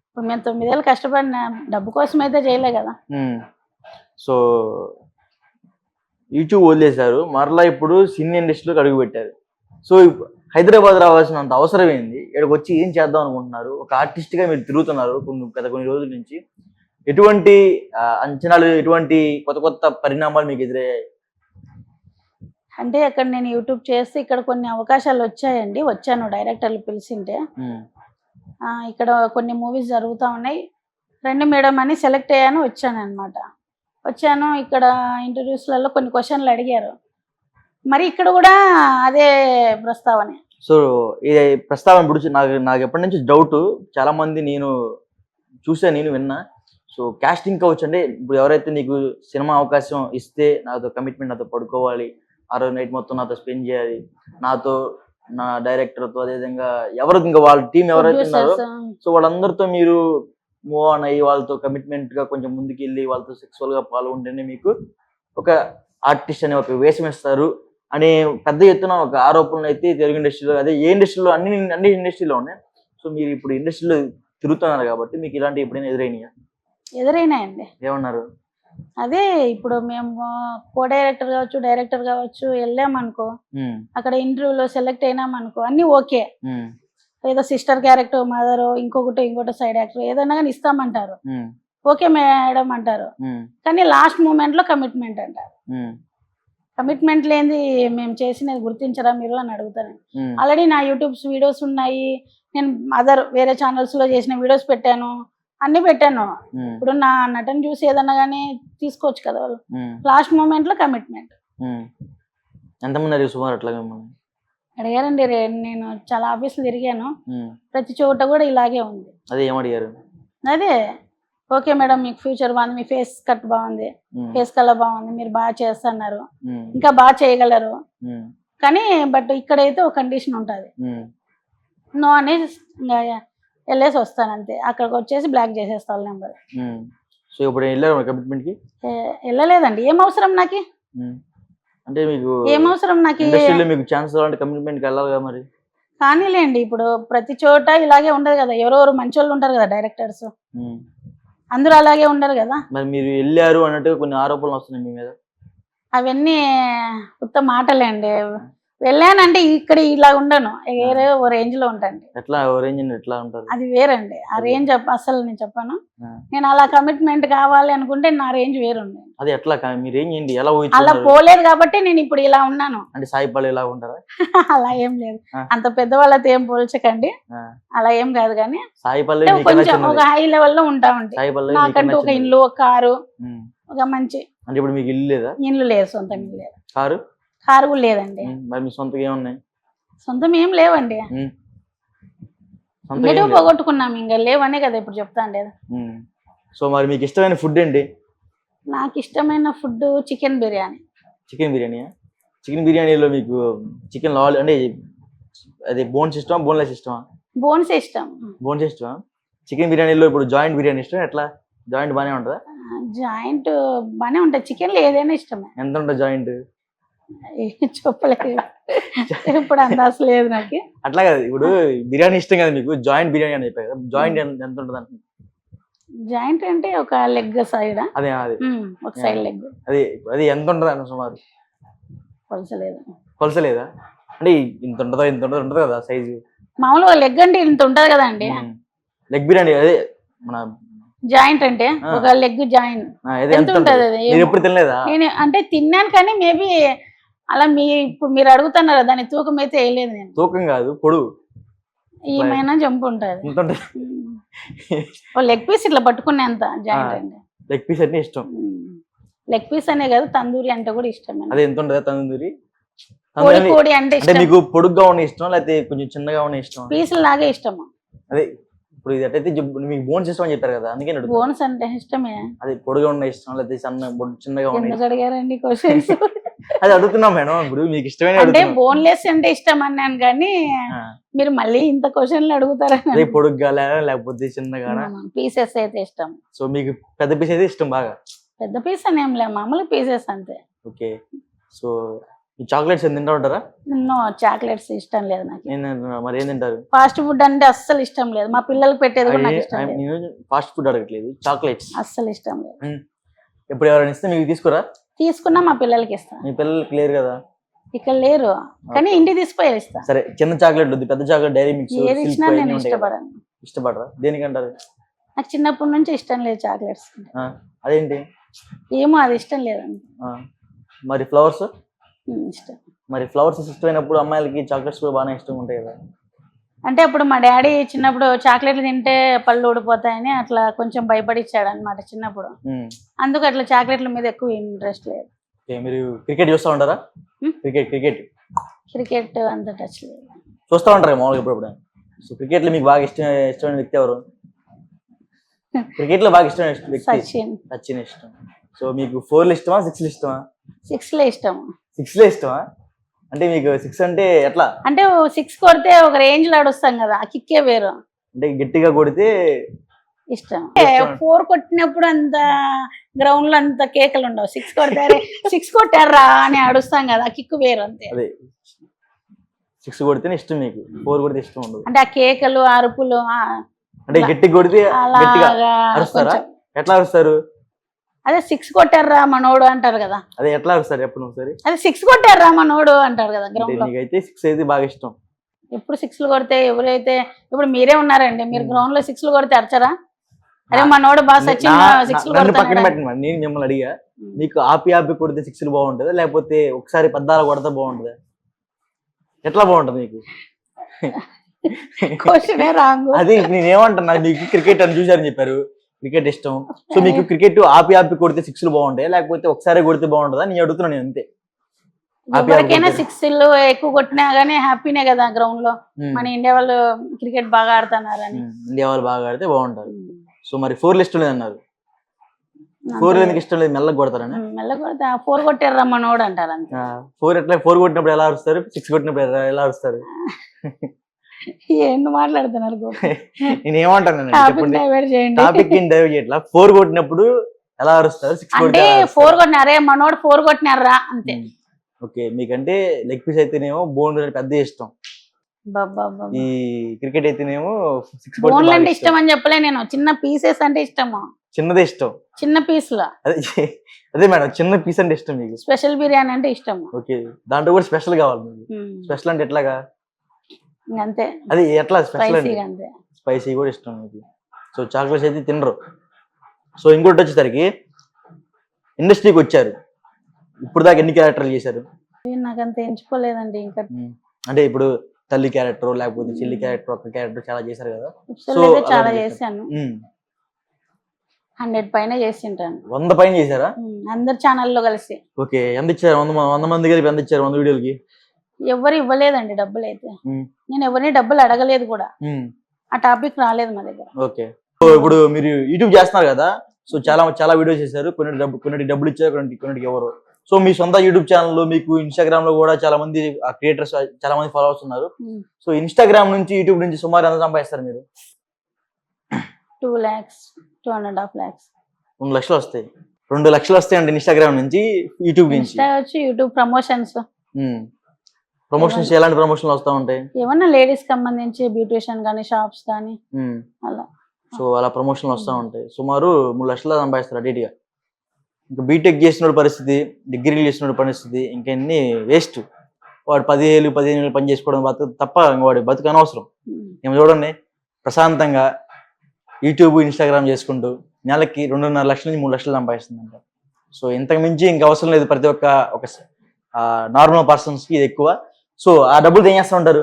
ఇప్పుడు మేము 9 ఏళ్ళు కష్టపడిన డబ్బు కోసం అయితే చేయలే కదా. సో యూట్యూబ్ వదిలేశారు, మరలా ఇప్పుడు సినీ ఇండస్ట్రీలోకి అడుగు పెట్టారు. సో హైదరాబాద్ రావాల్సినంత అవసరం ఏంది? ఇక్కడికి వచ్చి ఏం చేద్దాం అనుకుంటున్నారు? ఒక ఆర్టిస్ట్ గా మీరు తిరుగుతున్నారు కొన్ని రోజుల నుంచి. ఎటువంటి అంచనాలు, ఎటువంటి కొత్త కొత్త పరిణామాలు మీకు ఎదురయ్యాయి? అంటే అక్కడ నేను యూట్యూబ్ చేస్తే ఇక్కడ కొన్ని అవకాశాలు వచ్చాయండి. వచ్చాను, డైరెక్టర్లు పిలిచింటే. ఇక్కడ కొన్ని మూవీస్ జరుగుతూ ఉన్నాయి, రండి మేడం అని సెలెక్ట్ అయ్యాను, వచ్చాను అనమాట. వచ్చాను, ఇక్కడ ఇంటర్వ్యూస్లలో కొన్ని క్వశ్చన్లు అడిగారు, మరి ఇక్కడ కూడా అదే ప్రస్తావన. సో ఈ ప్రస్తావన ఇప్పుడు నాకు ఎప్పటి నుంచి డౌట్, చాలా మంది నేను విన్నా. సో కాస్టింగ్ కౌచ్ అంటే ఇప్పుడు ఎవరైతే నీకు సినిమా అవకాశం ఇస్తే నాతో కమిట్మెంట్, నాతో పడుకోవాలి, ఆ రోజు నైట్ మొత్తం నాతో స్పెండ్ చేయాలి, నాతో నా డైరెక్టర్తో అదేవిధంగా ఎవరు ఇంకా వాళ్ళ టీం ఎవరైతే ఉన్నారో సో వాళ్ళందరితో మీరు మూవ్ ఆన్ అయ్యి వాళ్ళతో కమిట్మెంట్ గా కొంచెం ముందుకు వెళ్ళి వాళ్ళతో సెక్సువల్ గా పాల్గొంటేనే మీకు ఒక ఆర్టిస్ట్ అనే ఒక వేషం ఇస్తారు అనే పెద్ద ఎత్తున ఒక ఆరోపణలు అయితే తెలుగు ఇండస్ట్రీలో, అదే ఏ ఇండస్ట్రీలో అన్ని ఇండస్ట్రీలో ఉన్నాయి. సో మీరు ఇప్పుడు ఇండస్ట్రీలో తిరుగుతున్నారు కాబట్టి మీకు ఇలాంటి ఎప్పుడైనా ఎదురైనాయండి? ఏమన్నారు? అదే ఇప్పుడు మేము డైరెక్టర్ కావచ్చు వెళ్ళామనుకో, అక్కడ ఇంటర్వ్యూలో సెలెక్ట్ అయినామనుకో అన్ని ఓకే, ఏదో సిస్టర్ క్యారెక్టర్, మదర్, ఇంకోటి సైడ్ యాక్టర్ ఏదైనా కానీ ఇస్తామంటారు. ఓకే మేడం అంటారు, కానీ లాస్ట్ మూమెంట్ లో కమిట్మెంట్ అంటారు. కమిట్మెంట్ లేనిది మేము చేసినది గుర్తించరా మీరు అని అడుగుతాను. ఆల్రెడీ నా యూట్యూబ్ వీడియోస్ ఉన్నాయి, నేను వేరే ఛానల్స్ లో చేసిన వీడియోస్ పెట్టాను, అన్ని పెట్టాను. ఇప్పుడు నా నటన చూసి ఏదన్నా కానీ తీసుకోవచ్చు కదా వాళ్ళు. లాస్ట్ మూమెంట్ లో కమిట్మెంట్. ఎంతమంది సుమారు అట్లా అడిగారండి, నేను చాలా ఆఫీసులు తిరిగాను, ప్రతి చోట కూడా ఇలాగే ఉంది. అదే ఏమడిగారు? అదే ఓకే మేడం మీకు ఫ్యూచర్ బాగుంది, మీ ఫేస్ కట్ బాగుంది, ఫేస్ కలర్ బాగుంది, మీరు బాగా చేస్తున్నారు, ఇంకా బాగా చేయగలరు, కానీ బట్ ఇక్కడైతే ఒక కండిషన్ ఉంటుంది, నో అనేది వెళ్ళేసి వస్తాను అంతే. అక్కడికి వచ్చేసి బ్లాక్ చేసేస్తాను నెంబర్. సో ఇప్పుడు వెళ్ళారు కమిట్మెంట్ కి? వెళ్ళలేదండి, ఏం అవసరం నాకు, అంటే మీకు ఏం అవసరం నాకు, ఇండస్ట్రీలో మీకు ఛాన్స్ కావాలంటే కమిట్మెంట్ కి వెళ్ళాలి కదా మరి. కానీలేండి, ఇప్పుడు ప్రతి చోట ఇలాగే ఉండదు కదా, ఎవరెవరు మంచి వాళ్ళు ఉంటారు కదా డైరెక్టర్స్, అందరూ అలాగే ఉండరు కదా. మరి మీరు వెళ్ళారు అన్నట్టుగా కొన్ని ఆరోపణలు వస్తున్నాయి మీ మీద. అవన్నీ కొత్త మాటలేండి. వెళ్ళానంటే ఇక్కడ ఇలా ఉండను, వేరే ఓ రేంజ్ లో ఉంటాను. ఎట్లా ఓ రేంజ్ ఎట్లా ఉంటారు? అది వేరండి, ఆ రేంజ్ అసలు నేను చెప్పాను. నేను అలా కమిట్మెంట్ కావాలి అనుకుంటే నా రేంజ్ వేరుంది. అది ఎట్లా మీ రేంజ్ ఏంటి? ఎలా అలా పోలేదు కాబట్టి నేను ఇప్పుడు ఇలా ఉన్నాను. అంటే సాయి పల్లవి ఇలా ఉంటారా? అలా ఏం లేదు, అంత పెద్దవాళ్ళతో ఏం పోల్చకండి, అలా ఏం కాదు. కానీ సాయి పల్లవి కొంచెం ఒక హై లెవెల్ లో ఉంటా ఉంటాయి. నాకంటూ ఒక ఇల్లు, ఒక కారు, ఒక మంచి. అంటే ఇప్పుడు మీకు ఇల్లు లేదా? ఇల్లు లేదు, సొంతం ఇల్లు లేదు. కారు కూడా లేదండి. మరి మీ సొంతం ఏమున్నాయి? సొంతం ఏం లేవండి, పోగొట్టుకున్నాం, ఇంకా లేవనే కదా ఇప్పుడు చెప్తాను లేదు. సో మరి మీకు ఇష్టమైన ఫుడ్ ఏంటి? నాకు ఇష్టమైన ఫుడ్ చికెన్ బిర్యానీ. చికెన్ బిర్యానీయా? చికెన్ బిర్యానీలో మీకు చికెన్ లాల్ అంటే అది బోన్స్ ఇష్టమా, బోన్లెస్ ఇష్టమా? బోన్స్ ఇష్టం. బోన్స్ ఇష్టమా? చికెన్ బిర్యానీలో ఇప్పుడు జాయింట్ బిర్యానీ ఇష్టం, ఎట్లా జాయింట్ బాగానే ఉంటుందా? జాయింట్ బాగానే ఉంటుంది, చికెన్ లో ఏదైనా ఇష్టమే. ఎంత ఉంటుంది జాయింట్? చెప్పలేదు, ఇప్పుడు అందాజ లేదు నాకు. అట్లా కదా, ఇప్పుడు బిర్యానీ ఇష్టం కదా మీకు, జాయింట్ బిర్యానీ అని చెప్పారు కదా, జాయింట్ ఎంత ఉంటుంది అంటే? జాయింట్ అంటే ఒక లెగ్ సైడ్, అదే ఒక సైడ్ లెగ్, అది ఎంత ఉంటుంది అన్న సుమారు? కొలసలేదు. కొలసలేదా? అంటే ఇంత ఉంటుందా, ఇంత ఉంటుంది కదా సైజు? మామూలుగా లెగ్ అంటే ఇంత ఉంటది కదా అండి. లెగ్ బిర్యానీ అదే మన జాయింట్ అంటే ఒక లెగ్ జాయింట్ ఎంత ఉంటది? ఎప్పుడు తినలేదా? నేను అంటే తిన్నాను, కానీ మేబీ అలా ఇప్పుడు మీరు అడుగుతున్నారు దాని తూకం అయితే వేయలేదు నేను. తూకం కాదు, పొడుగు ఏమైనా జంపు ఉంటుంది. లెగ్ పీస్ ఇట్లా పట్టుకునేంత జాయింట్ అండి. లెగ్ పీస్ అంటే ఇష్టం? లెగ్ పీస్ అనే కాదు, తందూరి అంటే కూడా ఇష్టం. అదే ఎంత ఉంటుందా తందూరి? కోడి అంటే ఇష్టం. మీకు పొడుగ్గా ఉన్న ఇష్టం లేకపోతే కొంచెం చిన్నగా ఉన్న ఇష్టం? పీసులు లాగే ఇష్టం. అదే ఇప్పుడు ఇది అట్టయితే మీకు బోన్స్ ఇష్టం అని చెప్పారు కదా, అందుకే బోన్స్ అంటే ఇష్టమే. అది పొడుగా ఉన్న ఇష్టం లేకపోతే చిన్నగా ఉన్న? అడిగారండి క్వశ్చన్స్. అది అడుగుతున్నాం మేడం, ఇప్పుడు మీకు ఇష్టమైన అంటే బోన్లెస్ అంటే ఇష్టం అన్నాను, కానీ మీరు మళ్ళీ ఇంత క్వశ్చన్లు అడుగుతారని. పొడుగ్గా లేకపోతే చిన్నగా? పీసెస్ అయితే ఇష్టం. సో మీకు పెద్ద పీస్ అయితే ఇష్టం బాగా? పెద్ద పీస్ అని ఏం లే, మామూలు పీసెస్ అంతే. ఓకే. సో ఈ చాక్లెట్స్ తింటా ఉంటారా? నో, చాక్లెట్స్ ఇష్టం లేదు నాకు. మరి ఏం తింటారు? ఫాస్ట్ ఫుడ్ అంటే అస్సలు ఇష్టం లేదు, మా పిల్లలకు పెట్టేది కూడా నాకు ఇష్టం లేదు. నేను ఫాస్ట్ ఫుడ్ అడగట్లేదు, చాక్లెట్స్ అస్సలు ఇష్టం లేదు. ఎప్పుడు ఎవరైనా ఇస్తే మీకు తీసుకురా? తీసుకున్నా మా పిల్లలకి ఇస్తాను. మీ పిల్లలకి లేరు కదా ఇక్కడ, లేరు, కానీ ఇంటికి తీసుకుపోయి ఇస్తా. సరే, చిన్న చాక్లెట్ వద్దు, పెద్ద చాక్లెట్, డైరీ మిల్క్ ఏది ఇచ్చినా నేను ఇష్టపడను. ఇష్టపడరా? దేనికంటారు? నాకు చిన్నప్పటి నుంచి ఇష్టం లేదు చాక్లెట్స్. అదేంటి? ఏమో, అది ఇష్టం లేదండి. మరి ఫ్లవర్స్ ఇష్టం. మరి ఫ్లవర్స్ ఇష్టమైనప్పుడు అమ్మాయిలకి చాక్లెట్స్ కూడా బాగానే ఇష్టం ఉంటాయి కదా? అంటే అప్పుడు మా డాడీ చిన్నప్పుడు చాక్లెట్లు తింటే పళ్ళు ఊడిపోతాయని అట్లా కొంచెం భయపడిచ్చాడు అనమాట చిన్నప్పుడు, అందుకు అట్లా చాక్లెట్ల మీద ఎక్కువ ఇంట్రెస్ట్ లేదు. మీరు క్రికెట్ చూస్తూ ఉంటారా? క్రికెట్ అంత టచ్ లేదు. చూస్తూ ఉంటారా మామూలుగా ఎప్పుడప్పుడు? సో క్రికెట్ లో మీకు బాగా ఇష్టమైన వ్యక్తి ఎవరు? క్రికెట్ లో బాగా ఇష్టమైన వ్యక్తి సచిన్ ఇష్టం. సో మీకు 4 ఇష్టమా, 6 ఇష్టమా? 6 ఇష్టం. 6 ఇష్టమా? అంటే మీకు 6 అంటే ఎట్లా? అంటే 6 కొడితే ఒక రేంజ్ లో ఆడుస్తాం కదా, ఆ కిక్కే వేరు. అంటే గట్టిగా కొడితే ఇష్టం. 4 కొట్టినప్పుడు అంత గ్రౌండ్ లో అంత కేకలు ఉండవు. 6 కొడతారే 6 కొట్టారా అని ఆడుస్తాం కదా, ఆ కిక్ వేరు అంతే. అదే 6 కొడితేనే ఇష్టం మీకు, 4 కొడితే ఇష్టం ఉండదు. అంటే ఆ కేకలు, అరుపులు, అంటే గట్టి కొడితే అరుస్తారా? ఎట్లా అరుస్తారు? అదే 6 కొట్టారా మనోడు అంటారు కదా. అదే ఎట్లా అరుస్తారు చెప్పండి ఒకసారి. అదే 6 కొట్టారా మనోడు అంటారు కదా గ్రౌండ్ లో. నీకైతే 6 అయితే బాగా ఇష్టం. ఎప్పుడు 6లు కొడితే ఎవరైతే ఇప్పుడు మీరే ఉన్నారండి, మీరు గ్రౌండ్ లో 6లు కొడితే అరచరా? అరే మనోడు బాగా సచిన్ సిక్స్ నన్ను పక్కన పెట్టండి మరి. నేను మిమ్మల్ని అడిగా, నీకు ఆపి కొడితే సిక్స్లు బాగుంటుందా లేకపోతే ఒకసారి పద్దాలు కొడితే బాగుంటుందా? ఎట్లా బాగుంటుంది నీకు? క్వశ్చనే రాంగ్. అది నేనేమంటున్నా, నీకు క్రికెట్ అని చూసారని చెప్పారు, క్రికెట్ ఇష్టం. సో మీకు క్రికెట్ ఆపి కొడితే సిక్స్లు బాగుంటాయి లేకపోతే ఒకసారి కొడితే బాగుంటుందా నేను అడుగుతున్నాను. నేను అంతే. ఎవరికైనా సిక్స్లు ఎక్కువ కొట్టినా గానీ హ్యాపీనే కదా గ్రౌండ్ లో. మన ఇండియా వాళ్ళు క్రికెట్ బాగా ఆడుతున్నారని. ఇండియా వాళ్ళు బాగా ఆడితే బాగుంటారు. సో మరి 4 ఇష్టం లేదన్నారు, 4 ఎందుకు ఇష్టం లేదు? మెల్లగా కొడతారని. మెల్లగా కొడితే 4 కొట్టారా మనోడు అంటారు అంతే. 4 ఎట్లా? 4 కొట్టినప్పుడు ఎలా అరుస్తారు, 6 కొట్టినప్పుడు ఎలా అరుస్తారు? ఏంటి మాట్లాడుతున్నారు? నేను ఏమంటాను, టాపిక్ డైవర్ట్ చేయట్లా. 4 కొట్టినప్పుడు ఎలా అరుస్తారు, 6 అంటే 4 కొట్టినారే మనోడు 4 కొట్టినారా అంతే. ఓకే, మీకంటే లెగ్ పీస్ అయితేనేమో బోన్ పెద్ద ఇష్టం, ఈ క్రికెట్ అయితేనేమో 6 బోన్లు అంటే ఇష్టం అని చెప్పలే నేను, చిన్న పీసెస్ అంటే ఇష్టము. చిన్నదే ఇష్టం, చిన్న పీస్ లో. అదే మేడం, చిన్న పీస్ అంటే ఇష్టం మీకు. స్పెషల్ బిర్యానీ అంటే ఇష్టం. ఓకే, దాంట్లో కూడా స్పెషల్ కావాలి మీకు. స్పెషల్ అంటే ఎట్లాగా? అంతే. అది ఎట్లా స్పెషల్ అంటే? అంతే. స్పైసీ కూడా ఇష్టం మీకు. సో చాక్లెట్స్ అయితే తినరు. సో ఇంకోటి వచ్చేసరికి ఇండస్ట్రీకి వచ్చారు, ఇప్పుడు దాకా ఎన్ని క్యారెక్టర్లు చేశారు? నాకంత ఎంచుకోలేదండి ఇంకా. అంటే ఇప్పుడు తల్లి క్యారెక్టర్ లేకపోతే చెల్లి క్యారెక్టర్, ఒక్క క్యారెక్టర్ చాలా చేశారు కదా. సో చాలా చేశాను, 100 పైన చేసింటాను. 100 పైన చేశారా? అందరు ఛానల్లో కలిసి. ఓకే, ఎంత ఇచ్చారు? 100 మంది కలిపి ఎంత ఇచ్చారు 100 వీడియోలకి? ఎవరు ఇవ్వలేదండి డబ్బులు అయితే. నేను ఎవరిని డబ్బులు అడగలేదు కూడా, ఆ టాపిక్ రాలేదు మా దగ్గర. ఓకే, సో ఇప్పుడు మీరు యూట్యూబ్ చేస్తున్నారు కదా, సో చాలా వీడియోస్ చేశారు, కొన్నిటి డబ్బులు ఇచ్చారు, కొన్నిటికి ఎవరు. సో మీ సొంత యూట్యూబ్ ఛానల్, మీకు ఇన్స్టాగ్రామ్ లో కూడా చాలా మంది క్రియేటర్స్, చాలా మంది ఫాలోవర్స్ ఉన్నారు. సో ఇన్స్టాగ్రామ్ నుంచి యూట్యూబ్ నుంచి సుమారు ఎంత సంపాదిస్తారు మీరు? 2 lakhs, 2.5 lakhs. 2 లక్షలు వస్తాయి. 2 లక్షలు వస్తాయండి ఇన్స్టాగ్రామ్ నుంచి, యూట్యూబ్ నుంచి. YouTube promotions. ప్రమోషన్స్ ఎలాంటి ప్రమోషన్లు వస్తూ ఉంటాయి? ఏమన్నా లేడీస్ సంబంధించి బ్యూటిషియన్ కానీ, షాప్స్ కానీ అలా. సో అలా ప్రమోషన్లు వస్తూ ఉంటాయి. సుమారు 3 లక్షలు సంపాదిస్తారు అటు ఇటుగా. ఇంకా బీటెక్ చేసిన పరిస్థితి, డిగ్రీలు చేసిన పరిస్థితి, ఇంకెన్ని వేస్ట్. వాడు 10 ఏళ్ళు 15 ఏళ్ళు పని చేసుకోవడం తప్ప వాడు బతుకు అనవసరం. ఏమో చూడండి, ప్రశాంతంగా యూట్యూబ్ ఇన్స్టాగ్రామ్ చేసుకుంటూ నెలకి 2.5 లక్షల నుంచి 3 లక్షలు సంపాదిస్తుందంట. సో ఇంతకు మించి ఇంకా అవసరం లేదు ప్రతి ఒక్క నార్మల్ పర్సన్స్ కి, ఇది ఎక్కువ. సో ఆ డబ్బులు ఏం చేస్తూ ఉంటారు?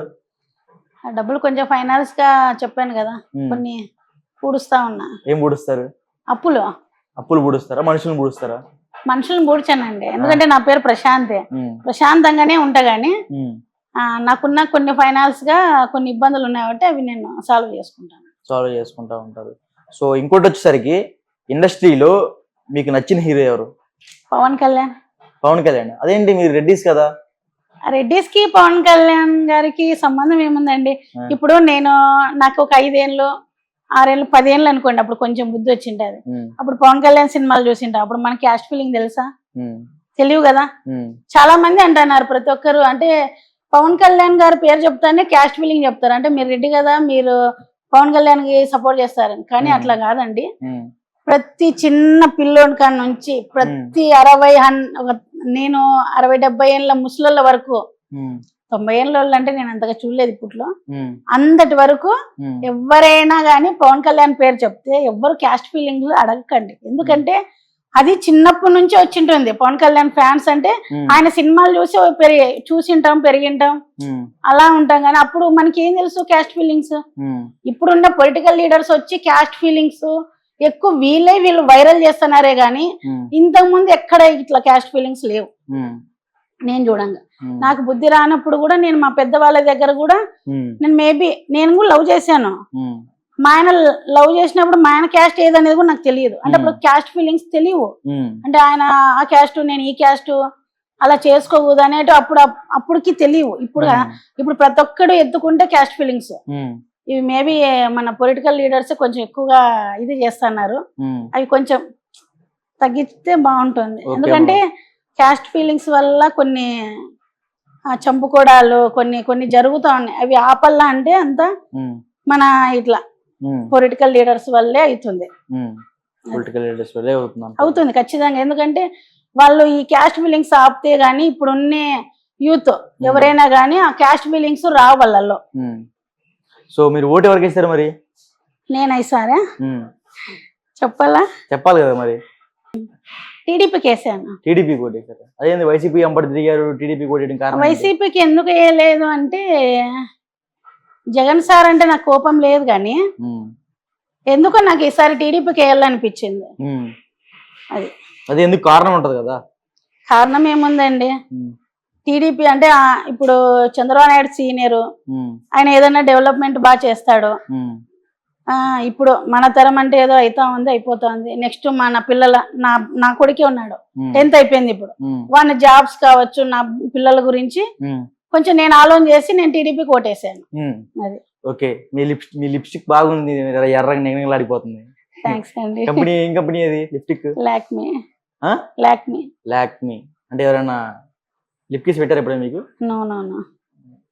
ఆ డబ్బులు కొంచెం ఫైనాన్స్ గా చెప్పాను కదా, కొన్ని పూడుస్తా ఉన్నా. ఏం పూడుస్తారు? అప్పులు పూడుస్తారా, మనుషులను పూడుస్తారా? మనుషులను పూడ్చానండి, ఎందుకంటే నా పేరు ప్రశాంతే. ప్రశాంతంగానే ఉంటా గానీ నాకున్న కొన్ని ఫైనాన్స్ గా కొన్ని ఇబ్బందులు ఉన్నాయి కాబట్టి అవి నేను సాల్వ్ చేసుకుంటా ఉంటారు. సో ఇంకోటి వచ్చేసరికి ఇండస్ట్రీలో మీకు నచ్చిన హీరో ఎవరు? పవన్ కళ్యాణ్. అదేంటి, మీరు రెడ్డిస్ కదా? రెడ్డిస్ కి పవన్ కళ్యాణ్ గారికి సంబంధం ఏముందండి? ఇప్పుడు నాకు ఒక 5 ఏళ్ళు 6 ఏళ్ళు 10 ఏళ్ళు అనుకోండి, అప్పుడు కొంచెం బుద్ధి వచ్చింటది. అప్పుడు పవన్ కళ్యాణ్ సినిమాలు చూసింటా, అప్పుడు మన క్యాస్ట్ ఫీలింగ్ తెలుసా? తెలియదు కదా. చాలా మంది అంటున్నారు ప్రతి ఒక్కరు, అంటే పవన్ కళ్యాణ్ గారి పేరు చెప్తానే క్యాస్ట్ ఫీలింగ్ చెప్తారు, అంటే మీరు రెడ్డి కదా, మీరు పవన్ కళ్యాణ్ కి సపోర్ట్ చేస్తారని. కానీ అట్లా కాదండి. ప్రతి చిన్న పిల్లోని కాడ నుంచి ప్రతి నేను 60-70 ఏళ్ళ ముసలోళ్ళ వరకు, 90 ఏళ్ళ అంటే నేను అంతగా చూడలేదు ఇప్పట్లో, అంతటి వరకు ఎవరైనా గానీ పవన్ కళ్యాణ్ పేరు చెప్తే ఎవ్వరు క్యాస్ట్ ఫీలింగ్స్ అడగకండి. ఎందుకంటే అది చిన్నప్పటి నుంచి వచ్చింటుంది. పవన్ కళ్యాణ్ ఫ్యాన్స్ అంటే ఆయన సినిమాలు చూసింటాం, పెరిగింటాం, అలా ఉంటాం. కానీ అప్పుడు మనకి ఏం తెలుసు క్యాస్ట్ ఫీలింగ్స్? ఇప్పుడున్న పొలిటికల్ లీడర్స్ వచ్చి క్యాస్ట్ ఫీలింగ్స్ ఎక్కువ వీళ్ళు వైరల్ చేస్తున్నారే గానీ ఇంతకు ముందు ఎక్కడ ఇట్లా క్యాస్ట్ ఫీలింగ్స్ లేవు. నేను చూడంగా నాకు బుద్ధి రానప్పుడు కూడా నేను మా పెద్ద వాళ్ళ దగ్గర కూడా నేను కూడా లవ్ చేశాను. మా ఆయన లవ్ చేసినప్పుడు మా ఆయన క్యాస్ట్ ఏదనేది కూడా నాకు తెలియదు. అంటే అప్పుడు క్యాస్ట్ ఫీలింగ్స్ తెలియవు. అంటే ఆయన ఆ క్యాస్ట్ నేను ఈ క్యాస్ట్ అలా చేసుకోకూడదు అనేటు అప్పటికి తెలియవు. ఇప్పుడు ప్రతి ఒక్కడు ఎత్తుకుంటే క్యాస్ట్ ఫీలింగ్స్. ఇవి మేబీ మన పొలిటికల్ లీడర్స్ కొంచెం ఎక్కువగా ఇది చేస్తున్నారు. అవి కొంచెం తగ్గిస్తే బాగుంటుంది. ఎందుకంటే క్యాస్ట్ ఫీలింగ్స్ వల్ల కొన్ని చంపుకోవడాలు కొన్ని జరుగుతూ ఉన్నాయి. అవి ఆపల్లా అంటే అంతా మన ఇట్లా పొలిటికల్ లీడర్స్ వల్లే అవుతుంది. అవుతుంది ఖచ్చితంగా. ఎందుకంటే వాళ్ళు ఈ క్యాస్ట్ ఫీలింగ్స్ ఆపితే గానీ ఇప్పుడున్న యూత్ ఎవరైనా గానీ ఆ క్యాస్ట్ ఫీలింగ్స్ రావు వాళ్ళలో. సో మీరు ఓటు ఎవరికి ఇస్తారు మరి? నేను ఈసారి చెప్పాలా? చెప్పాలి కదా మరి. టీడీపీకి వేసాను. టీడీపీ కొట్టేశారు, అదేంది వైసీపీ అంబడి తిరిగారు, టీడీపీ కొట్టేయడం కారణం ఏంటి? వైసీపీకి ఎందుకు వేయలేదు అంటే జగన్ సార్ అంటే నాకు కోపం లేదు, కానీ ఉమ్, ఎందుకో నాకు ఈసారి టీడీపీకి వేయాలనిపించింది. ఉమ్. అది అది ఎందుకు కారణం ఉంటది కదా. కారణం ఏముందండి, ఉమ్, టీడీపీ అంటే ఇప్పుడు చంద్రబాబు నాయుడు సీనియర్, ఉమ్, ఆయన ఏదైనా డెవలప్మెంట్ బాగా చేస్తాడు. ఉమ్, ఇప్పుడు మన తరం అంటే ఏదో అవుతా ఉంది, అయిపోతుంది. నెక్స్ట్ మన పిల్లల నా కొడుకే ఉన్నాడు, ఉమ్, 10th అయిపోయింది ఇప్పుడు. ఉమ్, వాళ్ళ జాబ్స్ కావచ్చు, నా పిల్లల గురించి ఉమ్, కొంచెం నేను ఆలోచన చేసి నేను టీడీపీకి ఓటేసాను. ఉమ్. అది. ఓకే, మీ లిప్స్టిక్ బాగుంది, ఎర్రగా నిగనిగలాడిపోతుంది. థ్యాంక్స్ అండి. కంపెనీ ఏం కంపెనీ అది లిప్స్టిక్? లాక్మీ. ఆ? లాక్మీ. లాక్మీ అంటే ఎవరైనా లిప్ కిస్ పెట్టారు ఎప్పుడైనా మీకు? నో నో నో,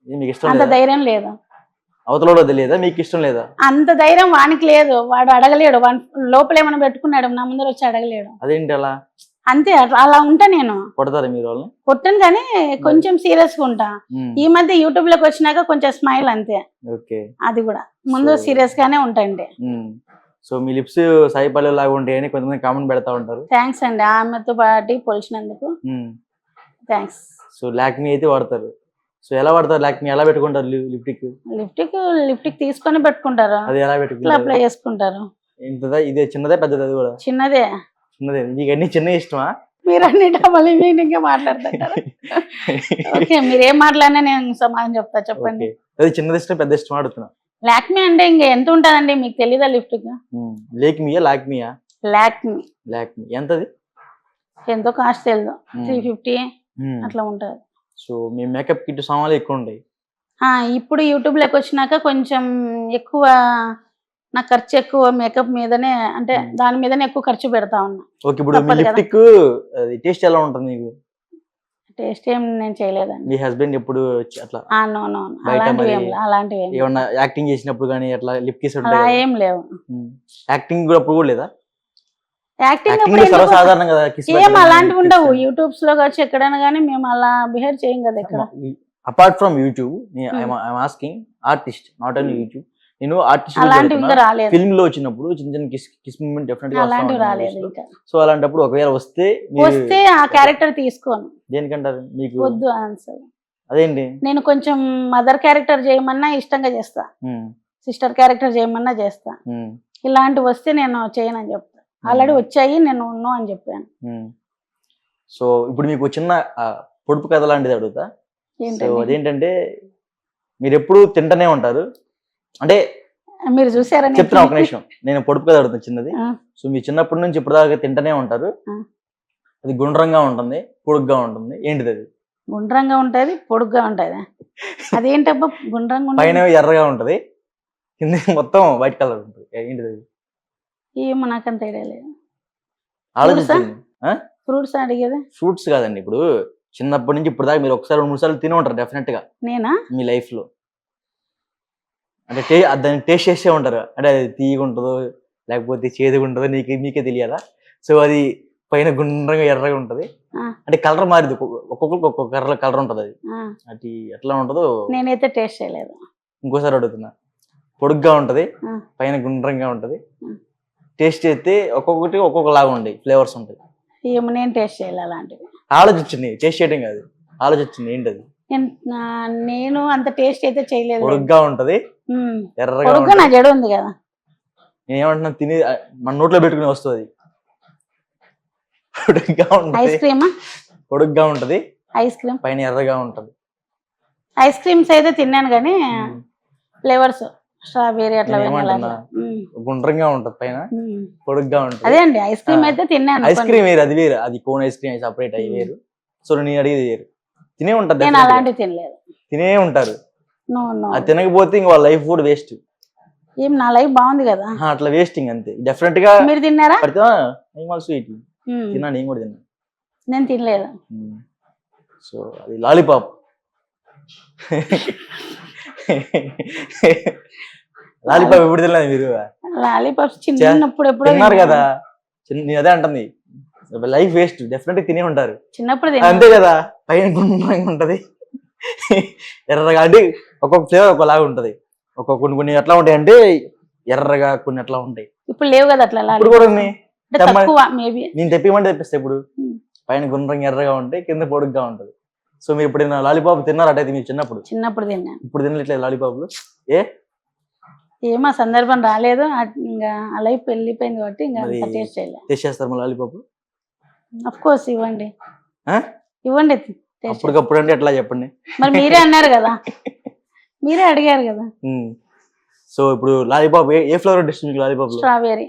ఇది మీకు ఇష్టం అంత లేదా? ధైర్యం లేదు. అవతలలో తెలియదా, మీకు ఇష్టం లేదా? అంత ధైర్యం వానికి లేదు, వాడు అడగలేడు. వాడి లోపల ఏమైనా పెట్టుకున్నాడు, నా ముందర వచ్చి అడగలేడు. అదేంటి అలా? అంతే, అలా ఉంటా నేను. కొడతారా మీరు వాళ్ళని? కొట్టను, కానీ కొంచెం సీరియస్ గా ఉంటా. ఉమ్, ఈ మధ్య యూట్యూబ్ లోకి వచ్చినాక కొంచెం స్మైల్, అంతే. ఓకే. అది కూడా ముందు So- సీరియస్ గానే ఉంటాండి. సో మీ లిప్స్ సాయి పల్లె లాగా ఉంటాయని కొంతమంది కామెంట్ పెడతా ఉంటారు. థ్యాంక్స్ అండి, ఆమెతో పాటి పోల్చినందుకు థ్యాంక్స్. సో లాక్మీ అయితే వాడతారు. సో ఎలా వాడతారు లాక్మీ, ఎలా పెట్టుకుంటారు లిప్టిక్? లిప్టిక్ తీసుకొని పెట్టుకుంటారు, అది ఎలా ఇట్లా పెట్టుకుంటారు? అప్లై చేసుకుంటారు. ఇంతదా, ఇదే చిన్నదే పెద్దది? అది కూడా చిన్నదే. చిన్నదే. మీకు అన్ని చిన్న ఇష్టమా? మీరు అన్ని మళ్ళీ మీనింగ్ మాట్లాడుతుంటారు. ఓకే, మీరు ఏం మాట్లాడినా నేను సమాధానం చెప్తా, చెప్పండి. Okay. అది చిన్నది ఇష్టం పెద్ద ఇష్టం అడుగుతున్నా. లాక్మీ అంటే ఇంకా ఎంత ఉంటుందండి, మీకు తెలీదా లిప్టిక్? లేక్మియా లాక్మియా? లాక్మీ. లాక్మీ ఎంతది? ఎంతో కాస్ట్ తెలియదు, 350 అట్లా ఉంటుంది. సో మీ మేకప్ కిట్ సామాన్లు ఎక్కువ ఉంటాయి. ఇప్పుడు యూట్యూబ్ లోకి వచ్చినాక కొంచెం ఎక్కువ, నా ఖర్చు ఎక్కువ మేకప్ మీదనే, అంటే దాని మీదనే ఎక్కువ ఖర్చు పెడతా ఉన్నా. ఓకే, ఇప్పుడు మీ తప్పదు కదా. లిప్టిక్ అది టేస్ట్ ఎలా ఉంటుంది మీకు? టేస్ట్ ఏం నేను చేయలేదండి. మీ హస్బెండ్ ఎప్పుడు అట్లా నో నో, బయట అలాంటివి మరి అలాంటివి ఏమన్నా యాక్టింగ్ చేసినప్పుడు కానీ అట్లా లిప్ కిస్ అలా ఉంటాయి? ఏం లేవు. యాక్టింగ్ కూడా అప్పుడు కూడా లేదా? యాక్టింగ్ యాక్టింగ్ సర్వసాధారణం కదా, kiss ఏం పెట్టడం, అలాంటివి kiss ఉండవు. చేయడం. యూట్యూబ్స్ లో కావచ్చు ఎక్కడైనా కానీ మేము అలా బిహేవ్ చేయం కదా ఇక్కడ. Apart from YouTube I'm asking artist, not only YouTube. నేను ఆర్టిస్ట్ అలాంటివి ఇంకా రాలేదు, ఫిల్మ్ లో వచ్చినప్పుడు చిన్న చిన్న కిస్ మూమెంట్ డెఫినెట్ గా అలాంటివి రాలేదు ఇంకా. సో అలాంటప్పుడు ఒకవేళ వస్తే వస్తే ఆ క్యారెక్టర్ తీసుకోను, దేనికంటారు మీకు? వద్దు ఆన్సర్. అదేంటి? నేను కొంచెం మదర్ క్యారెక్టర్ చేయమన్నా ఇష్టంగా చేస్తా, సిస్టర్ క్యారెక్టర్ చేయమన్నా చేస్తా. ఇలాంటివి వస్తే నేను చేయనని చెప్తా. ఆల్రెడీ వచ్చాయి, నేను ఉన్నో అని చెప్పాను. సో ఇప్పుడు మీకు చిన్న పొడుపు కథ లాంటిది అడుగుతా. సో ఏంటండి? అదేంటంటే మీరు ఎప్పుడు తింటూనే ఉంటారు, అంటే మీరు చూసారని చెప్తున్నా ఒక నిమిషం, నేను పొడుపు కథ అడుగుతాను చిన్నది. ఆ. సో మీ చిన్నప్పటి నుంచి ఇప్పటిదాకా తింటూనే ఉంటారు, ఆ. అది గుండ్రంగా ఉంటుంది, పొడుగ్గా ఉంటుంది, ఏంటిది అది? గుండ్రంగా ఉంటది, పొడుగ్గా ఉంటది. అదేంటబ్బా గుండ్రంగా పైన ఉంటది? ఎర్రగా ఉంటది, కింద మొత్తం వైట్ కలర్ ఉంటుంది, ఏంటిది అది? ఏమో నాకంత ఐడియా లేదు. ఆలోచించండి. ఫ్రూట్స్ అడిగేది. ఫ్రూట్స్ కాదండి, ఇప్పుడు చిన్నప్పటి నుంచి ఇప్పుడు దాకా మీరు ఒకసారి 2-3 సార్లు తినే ఉంటారు డెఫినెట్ గా నేనా? మీ లైఫ్ లో. అంటే దాన్ని టేస్ట్ చేసే ఉంటారు, అంటే అది తీయగా ఉంటుందో లేకపోతే చేదుగా ఉంటుందో మీకే తెలియదా? సో అది పైన గుండ్రంగా ఎర్రగా ఉంటది, ఆ. అంటే కలర్ మారింది, ఒక్కొక్కరికి ఒక్కొక్క కలర్ ఉంటది, అది ఆ, అది ఎట్లా ఉంటుందో. నేనైతే టేస్ట్ చేయలేదు. ఇంకోసారి అడుగుతున్నా, పొడుగ్గా ఉంటది, ఆ. పైన గుండ్రంగా ఉంటది, ఆ. టేస్ట్ చేస్తే ఒక్కొక్కటి ఒక్కొక్కలాగా ఉంటాయి, ఫ్లేవర్స్ ఉంటాయి. ఏమో నేను టేస్ట్ చేయలేదు అలాంటివి. ఆలోచించండి, టేస్ట్ చేయడం కాదు, ఆలోచించండి ఏంటది. నేను అంత టేస్ట్ అయితే చేయలేదు. పొడుగ్గా ఉంటది, ఎర్రగా పొడుగ్గా నా జడ ఉంది కదా. నేను ఏమంటున్నా, తిని మన నోట్లో పెట్టుకుని వస్తుంది. పొడుగ్గా ఐస్ ఉంటది, క్రీమా? పొడుగ్గా ఉంటది, ఐస్ క్రీమ్. పైన ఎర్రగా ఉంటది. ఐస్ క్రీమ్స్ అయితే తిన్నాను కానీ ఫ్లేవర్స్ స్ట్రాబెరీ అట్లా నేను వెనిలా ఏమంటున్నా, అట్లా. గుండ్రంగా ఉంటది, పైన పొడుగ్గా ఉంటది. అదే అండి, ఐస్ క్రీమ్ అయితే తిన్నాను. ఐస్ క్రీమ్ వేరు, అది వేరు, అది కోన్ ఐస్ క్రీమ్ సపరేట్ అయ్యి వేరు. సో నేను అడిగేది వేరు. తినే ఉంటారు, నేను definitely గా. అలాంటివి తినలేదు. తినే ఉంటారు, నో నో. అది తినకపోతే ఇంక వాళ్ళ లైఫ్ కూడా వేస్ట్, ఏం నా లైఫ్ బాగుంది కదా. అట్లా వేస్టింగ్ అంతే. డెఫినెట్ గా మీరు తిన్నారా? పడితే నేను స్వీట్ తిన్నా, నేను కూడా తిన్నా. నేను తినలేదు. సో అది లాలీపాప్. లాలీపాప్ ఎప్పుడు తినలేదు మీరు? లాలీపాప్స్ చిన్నప్పుడు ఎప్పుడో తిన్నారు తిన్నాను. కదా, నేను అదే అంటుంది, లైఫ్ వేస్ట్, డెఫినెట్ గా తినే ఉంటారు. చిన్నప్పుడు తిన్నాను. అంతే కదా, పైన గుండ్రంగా ఉంటది, ఎర్రగా, అంటే ఒక్కొక్క ఫ్లేవర్ ఒకలాగా ఉంటది. కొన్ని ఎట్లా ఉంటాయి అంటే ఎర్రగా, కొన్ని ఎట్లా ఉంటాయి. ఇప్పుడు లేవు కదా అట్లా ఇప్పుడు లాలీపాప్స్. కూడా ఉన్నాయి. అంటే తెమ్మ- తక్కువ మేబీ. నేను తెప్పిమంటే తెప్పిస్తా. ఇప్పుడు ఉమ్. పైన గుండ్రంగా ఎర్రగా ఉంటాయి, కింద పొడుగ్గా ఉంటది. సో మీరు ఇప్పుడు లాలీపాప్ తిన్నారు అటైతే మీరు చిన్నప్పుడు? చిన్నప్పుడు తిన్నాను. ఇప్పుడు తినట్లేదు లాలీపాప్లు? ఏ ఏమో సందర్భం రాలేదు, ఇంకా అలా వెళ్ళిపోయింది కాబట్టి ఇంకా మరి అంత టేస్ట్ చేయలేదు. తెచ్చేస్తారు మా లాలీపాప్? అఫ్ కోర్స్ ఇవ్వండి, ఆ? ఇవ్వండి taste అప్పటికప్పుడు అంటే ఎట్లా చెప్పండి? మరి మీరే అన్నారు కదా, మీరే అడిగారు కదా. సో ఇప్పుడు లాలీపాప్ ఏ ఫ్లేవర్ ఇష్టం మీకు? లాలీపాప్ లో స్ట్రాబెరీ.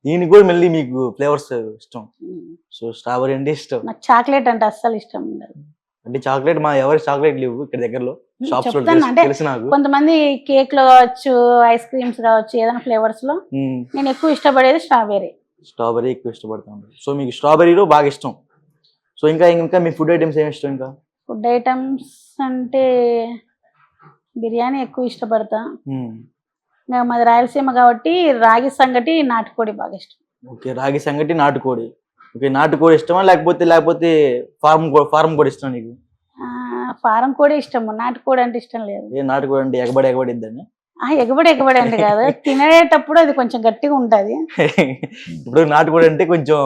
దీనికి కూడా మళ్ళీ మీకు ఫ్లేవర్స్ ఇష్టం. సో స్ట్రాబెరీ అంటే ఇష్టం. నాకు చాక్లెట్ అంటే అస్సలు ఇష్టం ఉండదు. అంటే చాక్లెట్ మా ఎవరి చాక్లెట్ లేవు ఇక్కడ దగ్గరలో షాప్స్ లో, చెప్తాను అంటే తెలుసు నాకు. కొంతమంది కేక్ లో కావచ్చు, ఐస్ క్రీమ్స్ కావచ్చు, ఏదైనా ఫ్లేవర్స్ లో నేను ఎక్కువ ఇష్టపడేది స్ట్రాబెరీ. స్ట్రాబెరీ ఎక్కువ ఇష్టపడతాను. సో మీకు స్ట్రాబెరీలో బాగా ఇష్టం. సో ఇంకా ఇంకా మీ ఫుడ్ ఐటమ్స్ ఏమి ఇష్టం? ఇంకా ఫుడ్ ఐటమ్స్ అంటే బిర్యానీ ఎక్కువ ఇష్టపడతా. ఇంకా మాది రాయలసీమ కాబట్టి రాగి సంగటి, నాటుకోడి బాగా ఇష్టం. ఓకే, రాగి సంగటి, నాటుకోడి. ఓకే, నాటుకోడి ఇష్టమా లేకపోతే ఫారం కూడా ఇష్టం నీకు? ఫారం కోడి ఇష్టము, నాటుకోడి అంటే ఇష్టం లేదు. ఏ నాటుకోడి అంటే ఎగబడిద్దని? ఎగబడి అంటే కాదు, తినేటప్పుడు అది కొంచెం గట్టిగా ఉంటది. ఇప్పుడు నాటుకోడి అంటే కొంచెం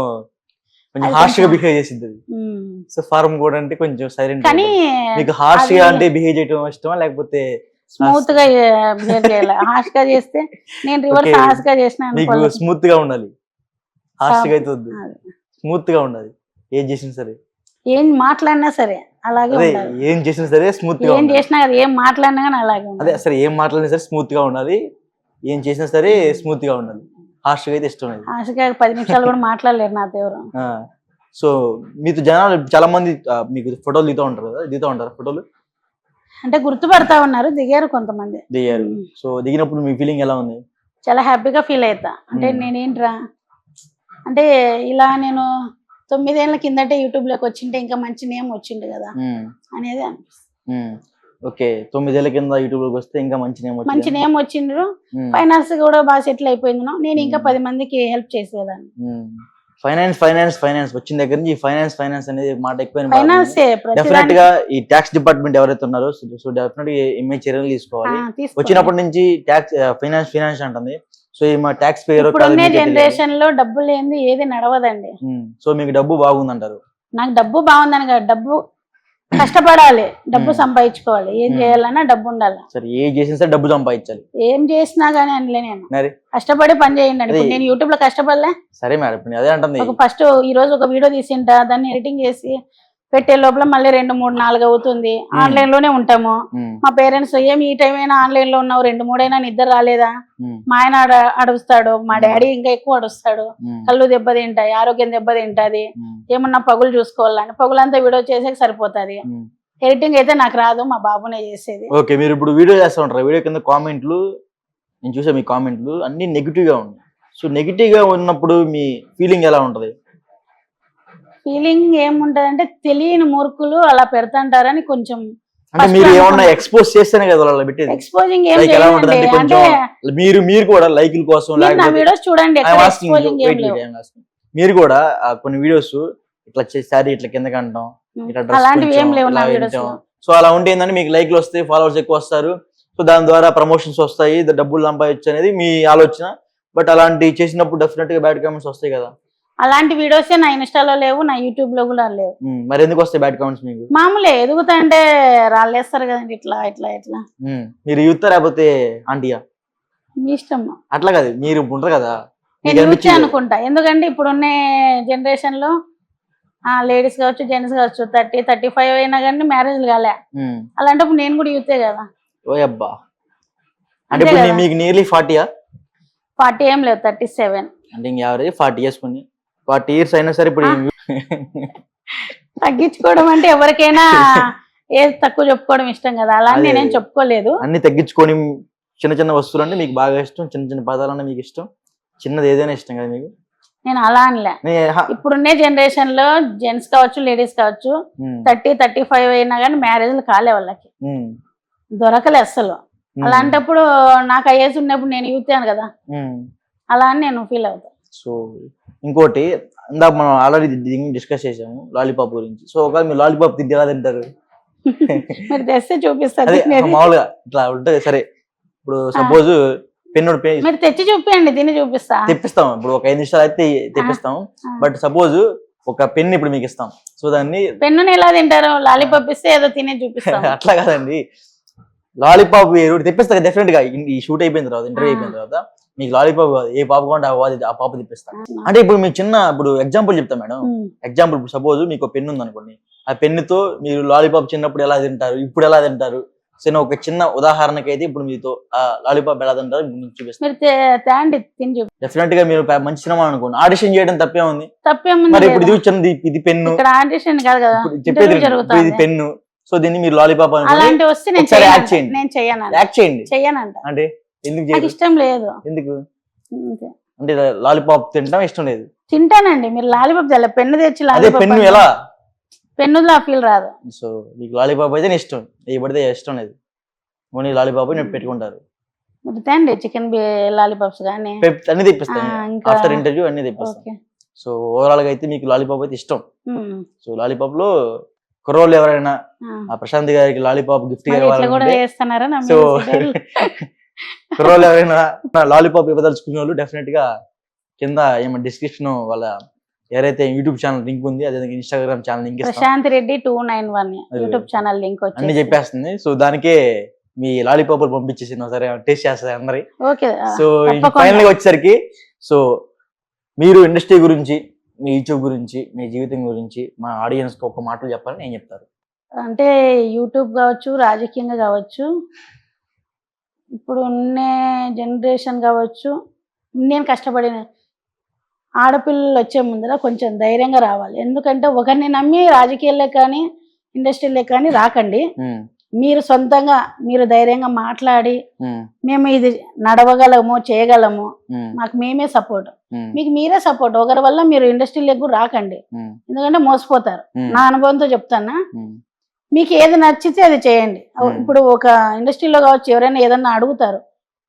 అది హార్ష్ గా కొంచెం- బిహేవ్ చేసింది. సో ఫారం కూడా అంటే కొంచెం సైలెంట్. కానీ మీకు హార్ష్ గా అది- అంటే బిహేవ్ చేయడం ఇష్టమా లేకపోతే స్మూత్ గా బిహేవ్ చేయాలి. హార్ష్ గా చేస్తే నేను రివర్స్ Okay. హార్ష్ గా చేసిన మీకు అనుకోలేదు. స్మూత్ గా ఉండాలి, హార్ష్ గా అయితే వద్దు, అది. స్మూత్ గా ఉండాలి. ఏం చేసినా సరే, ఏం మాట్లాడినా సరే అలాగే అదే ఉండాలి. ఏం చేసినా సరే స్మూత్ గా ఏం ఉండాలి. చేసినా కదా, ఏం మాట్లాడినా కానీ అలాగే అదే ఉండాలి. సరే, ఏం మాట్లాడినా సరే స్మూత్ గా ఉండాలి, ఏం చేసినా సరే స్మూత్ గా ఉండాలి. హార్ష్ గా అయితే ఇష్టం లేదు. హార్ష్ గా 10 నిమిషాలు కూడా మాట్లాడలేరు నాతో ఎవరు. సో మీతో జనాలు చాలా మంది మీకు ఫోటోలు దిగుతూ ఉంటారు కదా, దిగుతూ ఉంటారు ఫోటోలు? అంటే గుర్తుపడతా ఉన్నారు, దిగారు కొంతమంది. దిగారు. సో దిగినప్పుడు మీ ఫీలింగ్ ఎలా ఉంది? చాలా హ్యాపీగా ఫీల్ అవుతా. అంటే నేనేంట్రా అంటే ఇలా నేను 9 ఏళ్ల కిందటే యూట్యూబ్ లోకి వచ్చింటే ఇంకా మంచి నేమ్ వచ్చిండు కదా అనేది అనిపిస్తుంది. ఓకే, 9 ఏళ్ల కింద యూట్యూబ్ లోకి వస్తే ఇంకా మంచి నేమ్ మంచి నేమ్ వచ్చిండ్రు, ఫైనాన్స్ కూడా బాగా సెటిల్ అయిపోయింది. నేను ఇంకా 10 మందికి హెల్ప్ చేసేదాన్ని. ఫైనాన్స్ వచ్చిన దగ్గర నుంచి ఫైనాన్స్ అనేది మాట ఎక్కువ ఫైనాన్స్ డెఫినెట్ గా ఈ ట్యాక్స్ డిపార్ట్మెంట్ ఎవరైతే ఉన్నారో సో డెఫినెట్ గా ఇమేజ్ చర్యలు తీసుకోవాలి. వచ్చినప్పటి నుంచి ట్యాక్స్ ఫైనాన్స్ అంటుంది. సో ఈ మా ట్యాక్స్ పేరు ఇప్పుడున్న జనరేషన్ లో డబ్బు లేనిది ఏది నడవదండి. సో మీకు డబ్బు బాగుందంటారు? నాకు డబ్బు బాగుందని కాదు, డబ్బు కష్టపడాలి, డబ్బు సంపాదించుకోవాలి. ఏం చేయాలన్నా డబ్బు ఉండాలి. సరే, ఏం చేసినా సరే డబ్బు సంపాదించాలి. ఏం చేసినా గానీ అనలే నేను, మరి కష్టపడి పని చేయండి అని. ఇప్పుడు నేను యూట్యూబ్ లో కష్టపడలే. సరే మేడం, ఇప్పుడు నేను అదే అంటుంది. ఒక ఫస్ట్ ఈ రోజు ఒక వీడియో తీసింటా, దాన్ని ఎడిటింగ్ చేసి పెట్టే లోపల మళ్ళీ 2, 3, 4 అవుతుంది. ఆన్లైన్ లోనే ఉంటాము. మా పేరెంట్స్ ఏమి ఈ టైం అయినా ఆన్లైన్ లో ఉన్నావు, 2, 3 అయినా నిద్ర రాలేదా? మా ఆయన అడుస్తాడు, మా డాడీ ఇంకా ఎక్కువ అడుస్తాడు. కళ్ళు దెబ్బతింటాయి, ఆరోగ్యం దెబ్బతింటది, ఏమన్నా పగులు చూసుకోవాలని. పగులంతా వీడియో చేసేకి సరిపోతుంది. ఎడిటింగ్ అయితే నాకు రాదు, మా బాబునే చేసేది. ఓకే, మీరు ఇప్పుడు వీడియో చేస్తూ ఉంటారు, వీడియో కింద కామెంట్లు నేను చూసా, మీ కామెంట్లు అన్ని నెగిటివ్ గా ఉన్నాయి. సో నెగిటివ్ గా ఉన్నప్పుడు మీ ఫీలింగ్ ఎలా ఉంటది? ఫీలింగ్ ఏముంటది అంటే తెలియని మూర్ఖులు అలా పెడతాంటారని కొంచెం. అంటే మీరు ఏమన్నా ఎక్స్పోజ్ చేస్తేనే కదా వాళ్ళు పెట్టేది. ఎక్స్పోజింగ్ ఏం Like ఎలా ఉంటది అంటే లేదండి. కొంచెం అంటే మీరు కూడా లైకుల కోసం మీరు నా లేకపోతే వీడియోస్ చూడండి, ఎక్కడ I'm asking you, ఎక్స్పోజింగ్ ఏం wait, లేవు. I'm asking. మీరు కూడా కొన్ని వీడియోస్ ఇట్లా శారీ ఇట్లా కిందకి అంటాం, ఇట్లా డ్రెస్ అలాంటివి ఏం లేవు నా వీడియోస్ లో. సో అలా ఉంటే ఏంటంటే మీకు లైక్లు వస్తాయి, ఫాలోవర్స్ ఎక్కువ వస్తారు. సో దాని ద్వారా ప్రమోషన్స్ వస్తాయి, డబ్బులు సంపాదించు అనేది మీ ఆలోచన. బట్ అలాంటి చేసినప్పుడు డెఫినెట్ గా బ్యాడ్ కామెంట్స్ వస్తాయి కదా. అలాంటి వీడియోసే నా ఇన్స్టాలో లేవు, నా యూట్యూబ్ లో కూడా లేవు. మరి ఎందుకు వస్తాయి బ్యాడ్ కామెంట్స్ మీకు? మామూలే, ఎదుగుతా అంటే రాళ్ళేస్తారు కదండి, ఇట్లా ఇట్లా ఇట్లా. మీరు యూత్ లేకపోతే ఆంటీయా? మీ ఇష్టం. అట్లా కాదు, మీరు ఉంటారు కదా. నేను యూత్ అనుకుంటా, ఎందుకంటే ఇప్పుడున్న జనరేషన్ లో లేడీస్ కావచ్చు, జెంట్స్ కావచ్చు, 30, 35 అయినా కానీ మ్యారేజ్లు కాలే. అలాంటప్పుడు నేను కూడా యూతే కదా. ఓ అబ్బా, అంటే ఇప్పుడు మీకు నియర్లీ 40యా? 40 ఏం లేదు, 37. అంటే ఇంక యావరేజ్ 40 ఇయర్స్ కొని 40 ఇయర్స్ అయినా సరే ఇప్పుడు తగ్గించుకోవడం అంటే ఎవరికైనా ఏది తక్కువ చెప్పుకోవడం ఇష్టం కదా, అలా అని నేనేం చెప్పుకోలేదు. అన్ని తగ్గించుకొని చిన్న చిన్న వస్తువులు అంటే మీకు బాగా ఇష్టం, చిన్న చిన్న పదాలన్నా మీకు ఇష్టం, చిన్నది ఏదైనా ఇష్టం కదా మీకు. నేను అలా అనలే. ఇప్పుడున్నే జనరేషన్ లో జెంట్స్ కావచ్చు, లేడీస్ కావచ్చు, 30, 35 అయినా కానీ మ్యారేజ్లు కాలే వాళ్ళకి, దొరకలే అస్సలు. అలాంటప్పుడు నాకు ఆ ఏజ్ ఉన్నప్పుడు నేను యూతాను కదా, అలా అని నేను ఫీల్ అవుతాను. సో ఇంకోటి, ఇందాక మనం ఆల్రెడీ డిస్కస్ చేసాము లాలీపాప్ గురించి. సో ఒకవేళ మీరు లాలీపాప్ తింటే ఎలా తింటారు? మీరు తెస్తే చూపిస్తారు. మామూలుగా ఇట్లా ఉంటుంది. సరే ఇప్పుడు సపోజ్ పెన్ను మీరు తెచ్చి చూపియండి, తిని చూపిస్తా. తెప్పిస్తాం. ఇప్పుడు ఒక 5 నిమిషాలు అయితే తెప్పిస్తాం. బట్ సపోజ్ ఒక పెన్ ఇప్పుడు మీకు ఇస్తాం. సో దాన్ని పెన్నుని ఎలా తింటారు? లాలీపాప్ ఇస్తే ఏదో తినే చూపిస్తాం. అట్లా కాదండి, లాలీపాప్ తెప్పిస్తా డెఫినెట్ గా. ఈ షూట్ అయిపోయిన తర్వాత, ఇంటర్వ్యూ అయిపోయిన తర్వాత మీకు లాలీపాప్ ఏ పాప కొంటే ఆ పాప తెప్పిస్తా. అంటే ఇప్పుడు మీకు ఇప్పుడు ఎగ్జాంపుల్ చెప్తాం మేడం. ఎగ్జాంపుల్ సపోజ్ మీకు పెన్ ఉంది అనుకోండి, ఆ పెన్నుతో మీరు లాలీపాప్ చిన్నప్పుడు ఎలా తింటారు, ఇప్పుడు ఎలా తింటారు, సో ఒక చిన్న ఉదాహరణకి అయితే ఇప్పుడు మీతో ఆ లాలీపాప్ ఎలా తింటారు చూపిస్తాను. డెఫినెట్ గా మీరు మంచి సినిమా అనుకోండి, ఆడిషన్ చేయడం తప్పేముంది? మరి ఇప్పుడు ఇది వచ్చింది, ఇది పెన్ను చెప్పేది, ఇది పెన్ను. సో దీన్ని మీరు లాలీపాప్ యాక్ట్ చేయండి. అంటే ఎందుకు ఇష్టం లేదు? ఎందుకు అంటే లాలీపాప్ తింటాం ఇష్టం లేదు? తింటానండి. మీరు లాలీపాప్ పెన్ను తెచ్చి పెన్ను ఎలా పెన్నులా ఫీల్ రాదు. సో మీకు లాలీపాప్ అయితే ఇష్టం, ఏ పడితే ఇష్టం లేదు, ఓన్లీ లాలీపాప్ నేను పెట్టుకుంటారు. చికెన్ లాలీపాప్స్ కానీ అన్ని తెప్పిస్తాను. ఆఫ్టర్ ఇంటర్వ్యూ అన్ని తెప్పిస్తాను. సో ఓవరాల్ గా అయితే మీకు లాలీపాప్ అయితే ఇష్టం. సో లాలీపాప్ లో కుర్రోళ్ళు ఎవరైనా ప్రశాంత్ గారికి లాలీపాప్ గిఫ్ట్ సో కుర్రోళ్ళు ఎవరైనా లాలీపాప్ ఇవ్వదలుచుకునే వాళ్ళు డెఫినెట్ గా కింద ఏమో డిస్క్రిప్షన్ వాళ్ళ ఎవరైతే యూట్యూబ్ ఛానల్ లింక్ ఉంది, అదే Instagram channel link, Prashanth Reddy 291 YouTube channel link అన్ని చెప్పేస్తుంది. సో దానికే మీ లాలీపాప్ పంపించేసి సరే టేస్ట్ చేస్తారు అందరి. సో ఫైనల్ గా వచ్చేసరికి, సో మీరు ఇండస్ట్రీ గురించి, మీ యూట్యూబ్ గురించి, మీ జీవితం గురించి మా ఆడియన్స్ కి ఒక మాటలు చెప్పాలని ఏం చెప్తారు? అంటే యూట్యూబ్ కావచ్చు, రాజకీయంగా కావచ్చు, ఇప్పుడు ఉన్న జనరేషన్ కావచ్చు, నేను కష్టపడిన ఆడపిల్లలు వచ్చే ముందర కొంచెం ధైర్యంగా రావాలి. ఎందుకంటే ఒకరిని నమ్మి రాజకీయాల్లో కానీ ఇండస్ట్రీలో కానీ రాకండి. మీరు సొంతంగా మీరు ధైర్యంగా మాట్లాడి మేము ఇది నడవగలము, చేయగలము, మాకు మేమే సపోర్ట్, మీకు మీరే సపోర్ట్. ఒకరి వల్ల మీరు ఇండస్ట్రీలోకి కూడా రాకండి, ఎందుకంటే మోసపోతారు. నా అనుభవంతో చెప్తానా, మీకు ఏది నచ్చితే అది చేయండి. ఇప్పుడు ఒక ఇండస్ట్రీలో కావచ్చు, ఎవరైనా ఏదన్నా అడుగుతారు,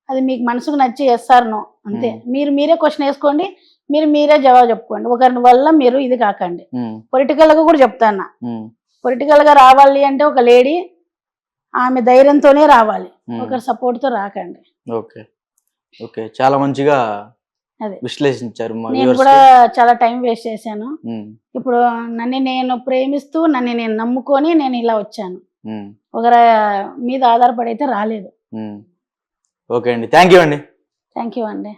అది మీకు మనసుకు నచ్చి చేస్తారనో అంతే. మీరు మీరే క్వశ్చన్ వేసుకోండి, మీరు మీరే జవాబు చెప్పుకోండి. ఒకరి వల్ల మీరు ఇది కాకండి. పొలిటికల్ గా కూడా చెప్తాను, పొలిటికల్ గా రావాలి అంటే ఒక లేడీ ఆమె ధైర్యంతోనే రావాలి, ఒకరి సపోర్ట్ తో రాకండి. ఓకే ఓకే, చాలా మంచిగా విశ్లేషించారు. నేను కూడా చాలా టైం వేస్ట్ చేశాను. ఇప్పుడు నన్ను నేను ప్రేమిస్తూ, నన్ను నేను నమ్ముకొని నేను ఇలా వచ్చాను. ఒకరి మీద ఆధారపడి అయితే రాలేదు. ఓకే అండి, థ్యాంక్ యూ అండి. థ్యాంక్ యూ అండి.